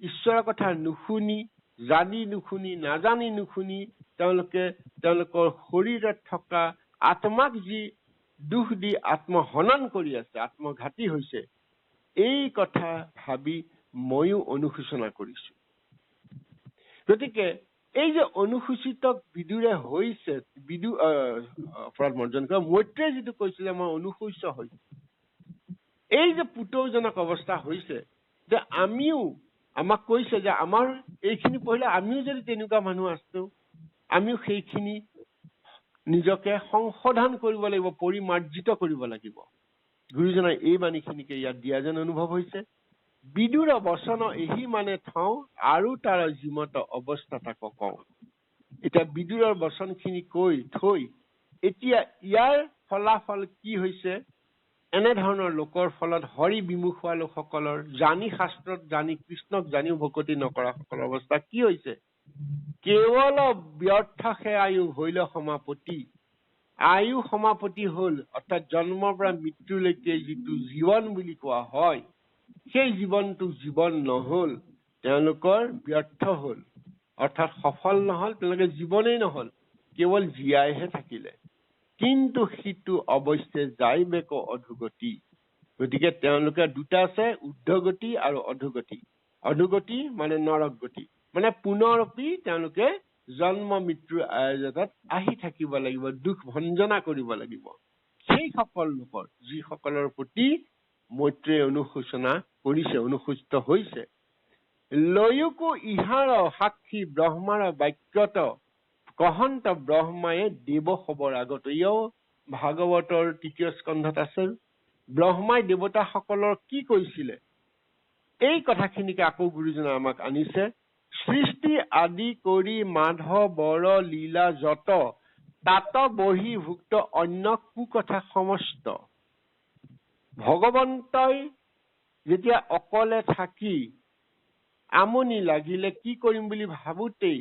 ঈশ্বৰৰ কথা নুশুনি জানি নুশুনি নাজানি নুশুনি তেওঁলোকৰ শৰীৰত থকা আত্মাক যি দুখ দি আত্মহনন কৰি আছে আত্মঘাতী হৈছে এই কথা ভাবি ময়ো অনুশোচনা কৰিছো গতিকে এই যে অনুসূচিত বিদুৰে হৈছে অপৰাধ মৰ্জন কৰা মৈত্ৰীয়ে যিটো কৈছিলে মই অনুশোচ হৈছো এই যে পুতৌজনক অৱস্থা হৈছে যে আমিও আমাক কৈছে যে আমাৰ এইখিনি পঢ়িলে আমিও যদি তেনেকুৱা মানুহ আছো আমিও সেইখিনি নিজকে সংশোধন কৰিব লাগিব পৰিমাৰ্জিত কৰিব লাগিব গুৰুজনাই এই বাণীখিনিকে ইয়াত দিয়া যেন অনুভৱ হৈছে বিদুৰ বচন এহি মানে থওঁ আৰু তাৰ জীমত অৱস্থা তাক কওঁ এতিয়া বিদুৰৰ বচনখিনি কৈ থৈ এতিয়া ইয়াৰ ফলাফল কি হৈছে এনেধৰণৰ লোকৰ ফলত হৰি বিমুখ হোৱা লোকসকলৰ জানি শাস্ত্ৰত জানি কৃষ্ণক জানিও ভকতি নকৰা সকলৰ অৱস্থা কি হৈছে কেৱল ব্যৰ্থ সে আয়ু হৈল সমাপতি আয়ু সমাপতি হল অৰ্থাৎ জন্মৰ পৰা মৃত্যুলৈকে যিটো জীৱন বুলি কোৱা হয় সেই জীৱনটো জীৱন নহল তেওঁলোকৰ ব্যৰ্থ হল অৰ্থাৎ সফল নহল তেওঁলোকে জীৱনেই নহল কেৱল জীয়াইহে থাকিলে কিন্তু সিটো অৱশ্যে যাইবেক অধোগতি গতিকে তেওঁলোকে দুটা আছে ঊৰ্ধ্বগতি আৰু অধোগতি অধোগতি মানে নৰক গতি মানে পুনৰপি তেওঁলোকে জন্ম মৃত্যুৰ আয়োজনত আহি থাকিব লাগিব দুখ ভঞ্জনা কৰিব লাগিব সেই সকল লোকৰ যিসকলৰ প্ৰতি মৈত্ৰীয়ে অনুশোচনা কৰিছে অনুশোচিত হৈছে লয়ুকো ইহাৰ সাক্ষী ব্ৰহ্মাৰ বাক্যত কহন্ত ব্ৰহ্মায়ে দেৱ খবৰ আগত। ইও ভাগৱতৰ ৩য় স্কন্ধত আছে। ব্ৰহ্মাই দেৱতাসকলৰ কি কৈছিলে এই কথাখিনিকে আকৌ গুৰুজনে আমাক আনিছে। সৃষ্টি আদি কৰি মাধৱৰ লীলা যত, তাত বহিৰ্ভুক্ত অন্য কুকথা সমস্ত। ভগৱন্তই যেতিয়া অকলে থাকি আমনি লাগিলে কি কৰিম বুলি ভাবোতেই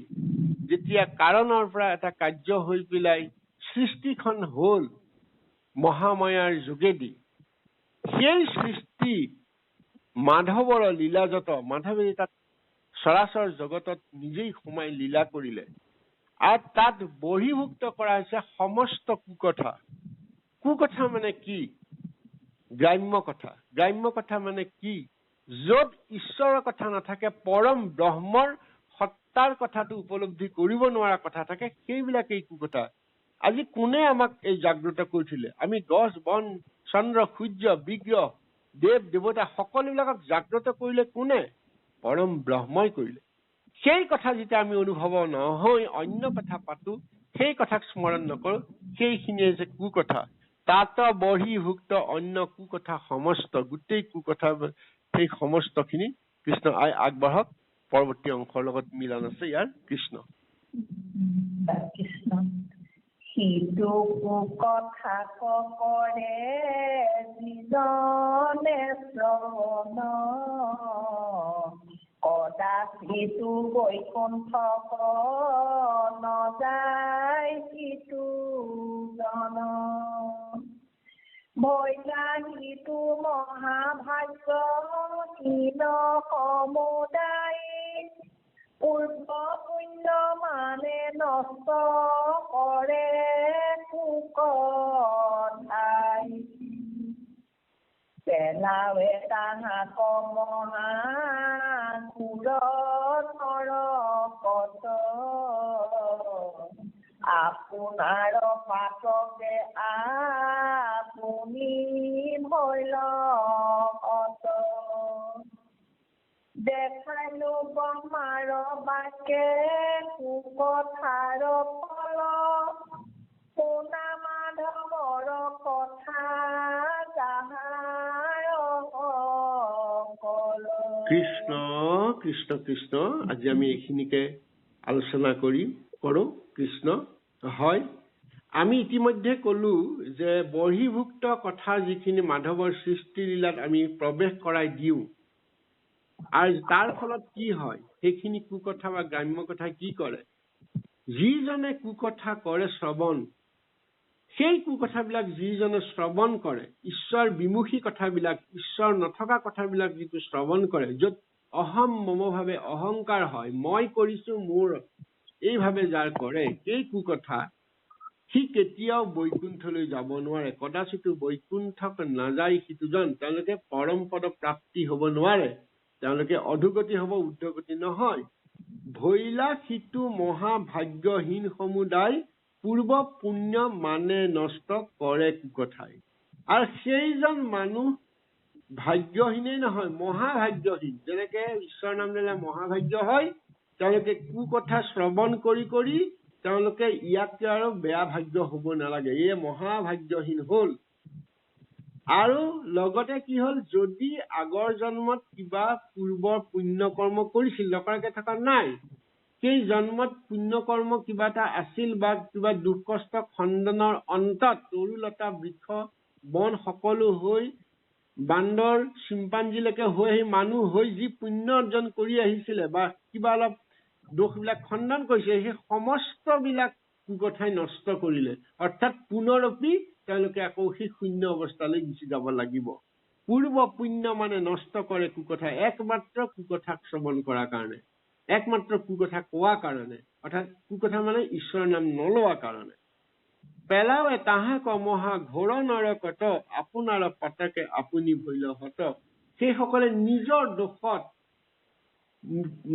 যেতিয়া কাৰণৰ পৰা এটা কাৰ্য হৈ পেলাই সৃষ্টিখন হল মহামায়াৰ যোগেদি, সেই সৃষ্টি মাধৱৰ লীলাজত, মাধৱে তাত চৰাচৰ জগতত নিজেই সোমাই লীলা কৰিলে আৰু তাত বহিৰ্ভুক্ত কৰা হৈছে সমস্ত কুকথা। কুকথা মানে কি? গ্ৰাম্য কথা। গ্ৰাম্য কথা মানে কি? য'ত ঈশ্বৰৰ কথা নাথাকে, পৰম ব্ৰহ্মৰ সত্তাৰ কথাটো উপলব্ধি কৰিব নোৱাৰা কথা থাকে, সেইবিলাকেই কুকথা। আজি কোনে আমাক এই জাগ্ৰত কৰিছিলে? আমি গছ বন চন্দ্ৰ সূৰ্য বিগ্ৰহ দেৱ দেৱতা সকলোবিলাকক জাগ্ৰত কৰিলে কোনে? পৰম ব্ৰহ্মই কৰিলে। সেই কথা যেতিয়া আমি অনুভৱ নহয় অন্য কথা পাতো, সেই কথাক স্মৰণ নকৰো, সেইখিনিয়ে যে কুকথা। তাত বহিৰ্ভুক্ত অন্য কুকথা সমস্ত। গোটেই কুকথা সেই সমস্তখিনি কৃষ্ণ আগবাঢ়ক। পৰৱৰ্তী অংশৰ লগত মিলন আছে ইয়াৰ। কৃষ্ণ কৃষ্ণ। সিটো কুকথা কৰে যিজনে শ্ৰৱণ, কদাচিতো বৈকুণ্ঠ নযায় সিটো জন। বৈৰাগীটো মহাভাগ্য হীন সমুদায়, পূৰ্ব পুণ্য মানে নষ্ট কৰে কুকথাই। পেলাৱে তাহাক মহা ঘোৰ নৰকত, আপোনাৰ পাতকে আপুনি ভৈল অত। দেখালো ব্ৰহ্মাৰ বাকে কুকথাৰ ফল, শুনা মাধৱৰ কথা যাহাৰ কল। কৃষ্ণ কৃষ্ণ কৃষ্ণ। আজি আমি এইখিনিকে আলোচনা কৰো। কৃষ্ণ। হয়, আমি ইতিমধ্যে কলো যে বহিৰ্ভুক্ত কথা যিখিনি মাধৱৰ সৃষ্টিলীলাত আমি প্ৰৱেশ কৰাই দিওঁ আৰু তাৰ ফলত কি হয়, সেইখিনি কুকথা বা গ্ৰাম্য কথা কি কৰে? যিজনে কুকথা কৰে শ্ৰৱণ, সেই কুকথাবিলাক যিজনে শ্ৰৱণ কৰে, ঈশ্বৰ বিমুখী কথাবিলাক, ঈশ্বৰ নথকা কথাবিলাক যিটো শ্ৰৱণ কৰে, য'ত অহম মমভাৱে অহংকাৰ হয়, মই কৰিছো মোৰ, এইভাৱে যাৰ কৰে, সেই কুকথা সি কেতিয়াও বৈকুণ্ঠলৈ যাব নোৱাৰে। কদাচিতো বৈকুণ্ঠক নাযায় সিটোজন। তেওঁলোকে পৰম পদ প্ৰাপ্তি হব নোৱাৰে। তেওঁলোকে অধোগতি হব, উৰ্ধগতি নহয়। ভৈলা সিটো মহাভাগ্যহীন সমুদায়, পূৰ্ব পুণ্য মানে নষ্ট কৰে কুকথাই। আৰু সেইজন মানুহ ভাগ্যহীনেই নহয়, মহাভাগ্যহীন। যেনেকে ঈশ্বৰ নাম ল'লে মহাভাগ্য হয়, তেওঁলোকে কুকথা শ্ৰৱণ কৰি কৰি তেওঁলোকে ইয়াতকে আৰু বেয়া ভাগ্য হব নালাগে, এই মহাভাগ্যহীন হল। আৰু লগতে কি হল, যদি আগৰ জন্মত কিবা পূৰ্বৰ পুণ্য কৰ্ম কৰিছিল, নকৰাকে থকা নাই, সেই জন্মত পুণ্য কৰ্ম কিবা এটা আছিল বা কিবা দুখ কষ্ট খণ্ডনৰ অন্তত তৰুলতা বৃক্ষ বন সকলো হৈ বান্দৰ চিম্পাঞ্জীলৈকে হৈ আহি মানুহ হৈ যি পুণ্য অৰ্জন কৰি আহিছিলে বা কিবা অলপ দোষবিলাক খণ্ডন কৰিছে, সেই সমস্ত বিলাক কুকথাই নষ্ট কৰিলে। অৰ্থাৎ পুনৰপি তেওঁলোকে আকৌ সেই শূন্য অৱস্থালৈ গুচি যাব লাগিব। পূৰ্ব পুণ্য মানে নষ্ট কৰে কুকথা, একমাত্ৰ কুকথাক শ্ৰৱণ কৰাৰ কাৰণে, একমাত্ৰ কুকথা কোৱা কাৰণে, অৰ্থাৎ কুকথা মানে ঈশ্বৰৰ নাম নলোৱা কাৰণে। পেলাৱে তাহাক মহা ঘোৰ নৰকত, আপোনাৰ পতাকে আপুনি ভৈল হত। সেইসকলে নিজৰ দোষত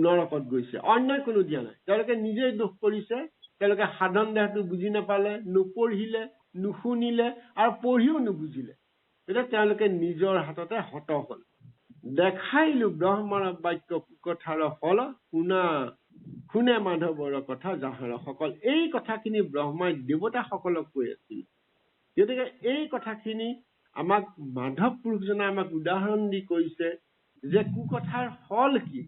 নৰকত গৈছে, অন্য কোনো দিয়া নাই। তেওঁলোকে নিজেই দোষ কৰিছে। তেওঁলোকে সাধন দেহটো বুজি নাপালে, নপঢ়িলে, নুশুনিলে আৰু পঢ়িও নুবুজিলে। এতিয়া তেওঁলোকে নিজৰ হাততে হত হল। দেখাইলো ব্ৰহ্মৰ বাক্য কথাৰ ফল শুনে মাধৱৰ কথা যাহাৰ সকল। এই কথাখিনি ব্ৰহ্মাই দেৱতাসকলক কৈ আছিল। গতিকে এই কথাখিনি আমাক মাধৱ পুৰুষজনে আমাক উদাহৰণ দি কৈছে যে কুকথাৰ ফল কি,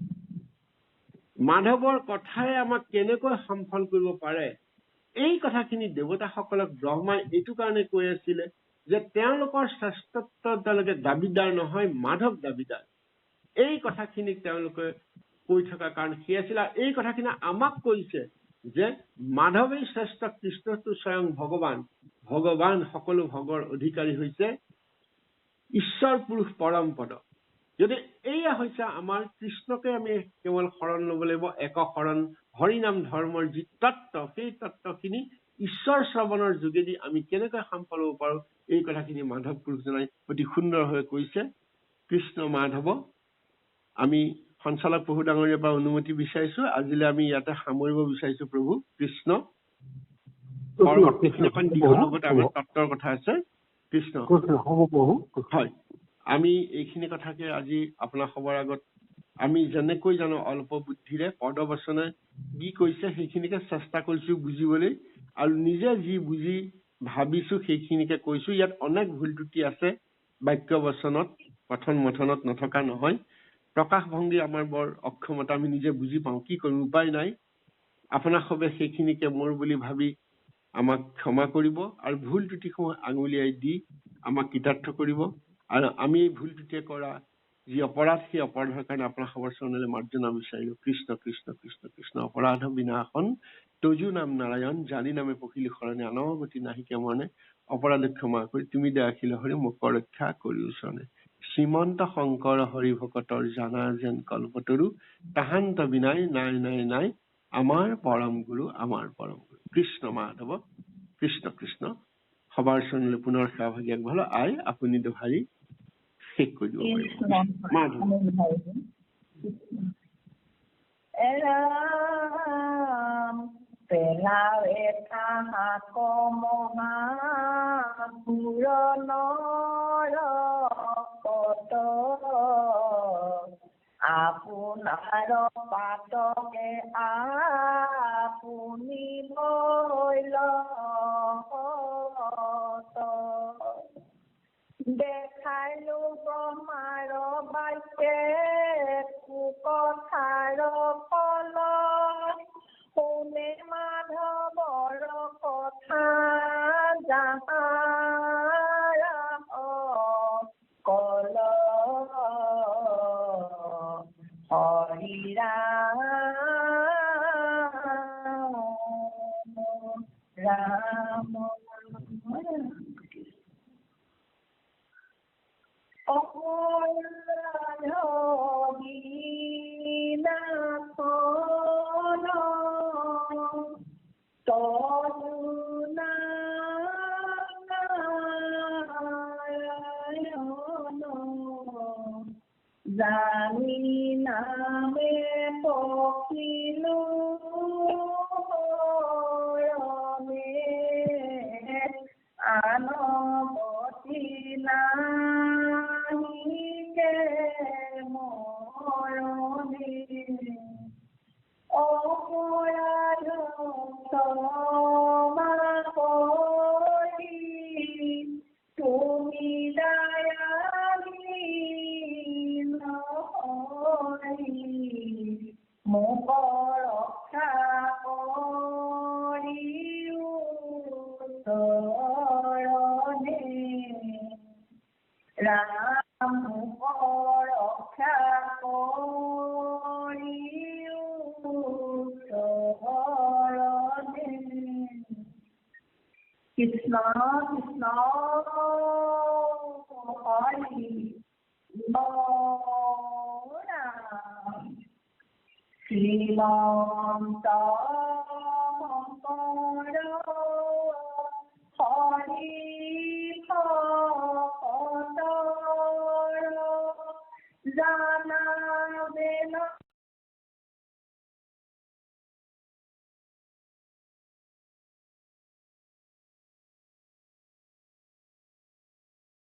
মাধৱৰ কথাই আমাক কেনেকৈ সম্ফল কৰিব পাৰে। এই কথাখিনি দেৱতাসকলক ব্ৰহ্মাই এইটো কাৰণে কৈ আছিলে যে তেওঁলোকৰ শ্ৰেষ্ঠত্ব তেওঁলোকে দাবীদাৰ নহয়, মাধৱ দাবীদাৰ। এই কথাখিনি তেওঁলোকে কৈ থকা কাৰণ কি আছিল, এই কথাখিনি আমাক কৈছে যে মাধৱেই শ্ৰেষ্ঠ, কৃষ্ণটো স্বয়ং ভগৱান সকলো ভগৰ অধিকাৰী হৈছে ঈশ্বৰ পুৰুষ পৰম পদ। যদি এয়া হৈছে আমাৰ কৃষ্ণকে আমি কেৱল শৰণ ল'ব লাগিব, এক শৰণ হৰিনাম ধৰ্মৰ যি তত্ত্ব, সেই তত্ত্বখিনি ঈশ্বৰ শ্ৰৱণৰ যোগেদি আমি কেনেকৈ সম্ফল হ'ব পাৰো, এই কথাখিনি মাধৱ পুৰুষজনাই অতি সুন্দৰভাৱে কৈছে। কৃষ্ণ মাধৱ। আমি সঞ্চালক প্ৰভু ডাঙৰীয়াৰ পৰা অনুমতি বিচাৰিছো, আজিলৈ আমি ইয়াতে সামৰিব বিচাৰিছো। প্ৰভু কৃষ্ণ। আমাৰ তত্ত্বৰ কথা আছে। কৃষ্ণ। হয়, আমি এইখিনি কথাকে আজি আপোনাৰ সবৰ আগত আমি যেনেকৈ জানো অল্প বুদ্ধিৰে পদবচনে কি কৈছে সেইখিনিকে চেষ্টা কৰিছো বুজিবলৈ, আৰু নিজে যি বুজি ভাবিছো সেইখিনিকে কৈছো। ইয়াত অনেক ভুল ত্ৰুটি আছে বাক্য বচনত, কথন মথনত নথকা নহয়। প্ৰকাশ ভংগী আমাৰ বৰ অক্ষমতা, আমি নিজে বুজি পাওঁ, কি কৰিম, উপায় নাই। আপোনাৰ সবে সেইখিনিকে মোৰ বুলি ভাবি আমাক ক্ষমা কৰিব আৰু ভুল ত্ৰুটিসমূহ আঙুলিয়াই দি আমাক কৃতাৰ্থ কৰিব। আৰু আমি এই ভুল ত্ৰুটিয়ে কৰা যি অপৰাধ, সেই অপৰাধৰ কাৰণে আপোনাৰ সবৰ চৰণলৈ মাৰ্জনা বিচাৰিলো। কৃষ্ণ কৃষ্ণ কৃষ্ণ কৃষ্ণ। অপৰাধ বিনাশন তজু নাম নাৰায়ণ, জানি নামে পখিলি শৰণে, অনগতি নাহিকে মনে, অপৰাধ ক্ষমা কৰি তুমি দেখিল হৰি মোক ৰক্ষা কৰি ওচৰনে। শ্ৰীমন্ত শংকৰ হৰি ভকতৰ জানা যেন কল্পতৰু, তাহান্ত বিনাই নাই নাই নাই আমাৰ পৰম গুৰু, আমাৰ পৰম গুৰু। কৃষ্ণ মাধৱ। কৃষ্ণ কৃষ্ণ। সবাৰ চৰণলৈ পুনৰ সেৱা ভাগি আগবঢ়ালো। আপুনি দোহাৰি শেষ কৰি দিব পাৰিব। পেলাৱে তাহাক মহাপুৰণৰ কত, আপোনাৰ পাতকে আপুনি বৈল দেখাইলো ব্ৰহ্মাৰ বাক্যে কুকথাৰ ফল, শুনে মাধৱৰ কথা যাহাৰ কল, হৰি ৰাম ৰাম জানি নামে পখিলো আনবতি নাহিকে মৰণে, অপৰাধ ক্ষমা কৰি তুমি দয়ালি নহৰি, মোক ৰক্ষা কৰি ওচৰনে, ৰাম মোক ৰক্ষা কৰি ওচৰনে। কৃষ্ণ কৃষ্ণ হৰি ৰাম। শ্ৰীমন্ত শংকৰ হৰি ভকতৰ জানা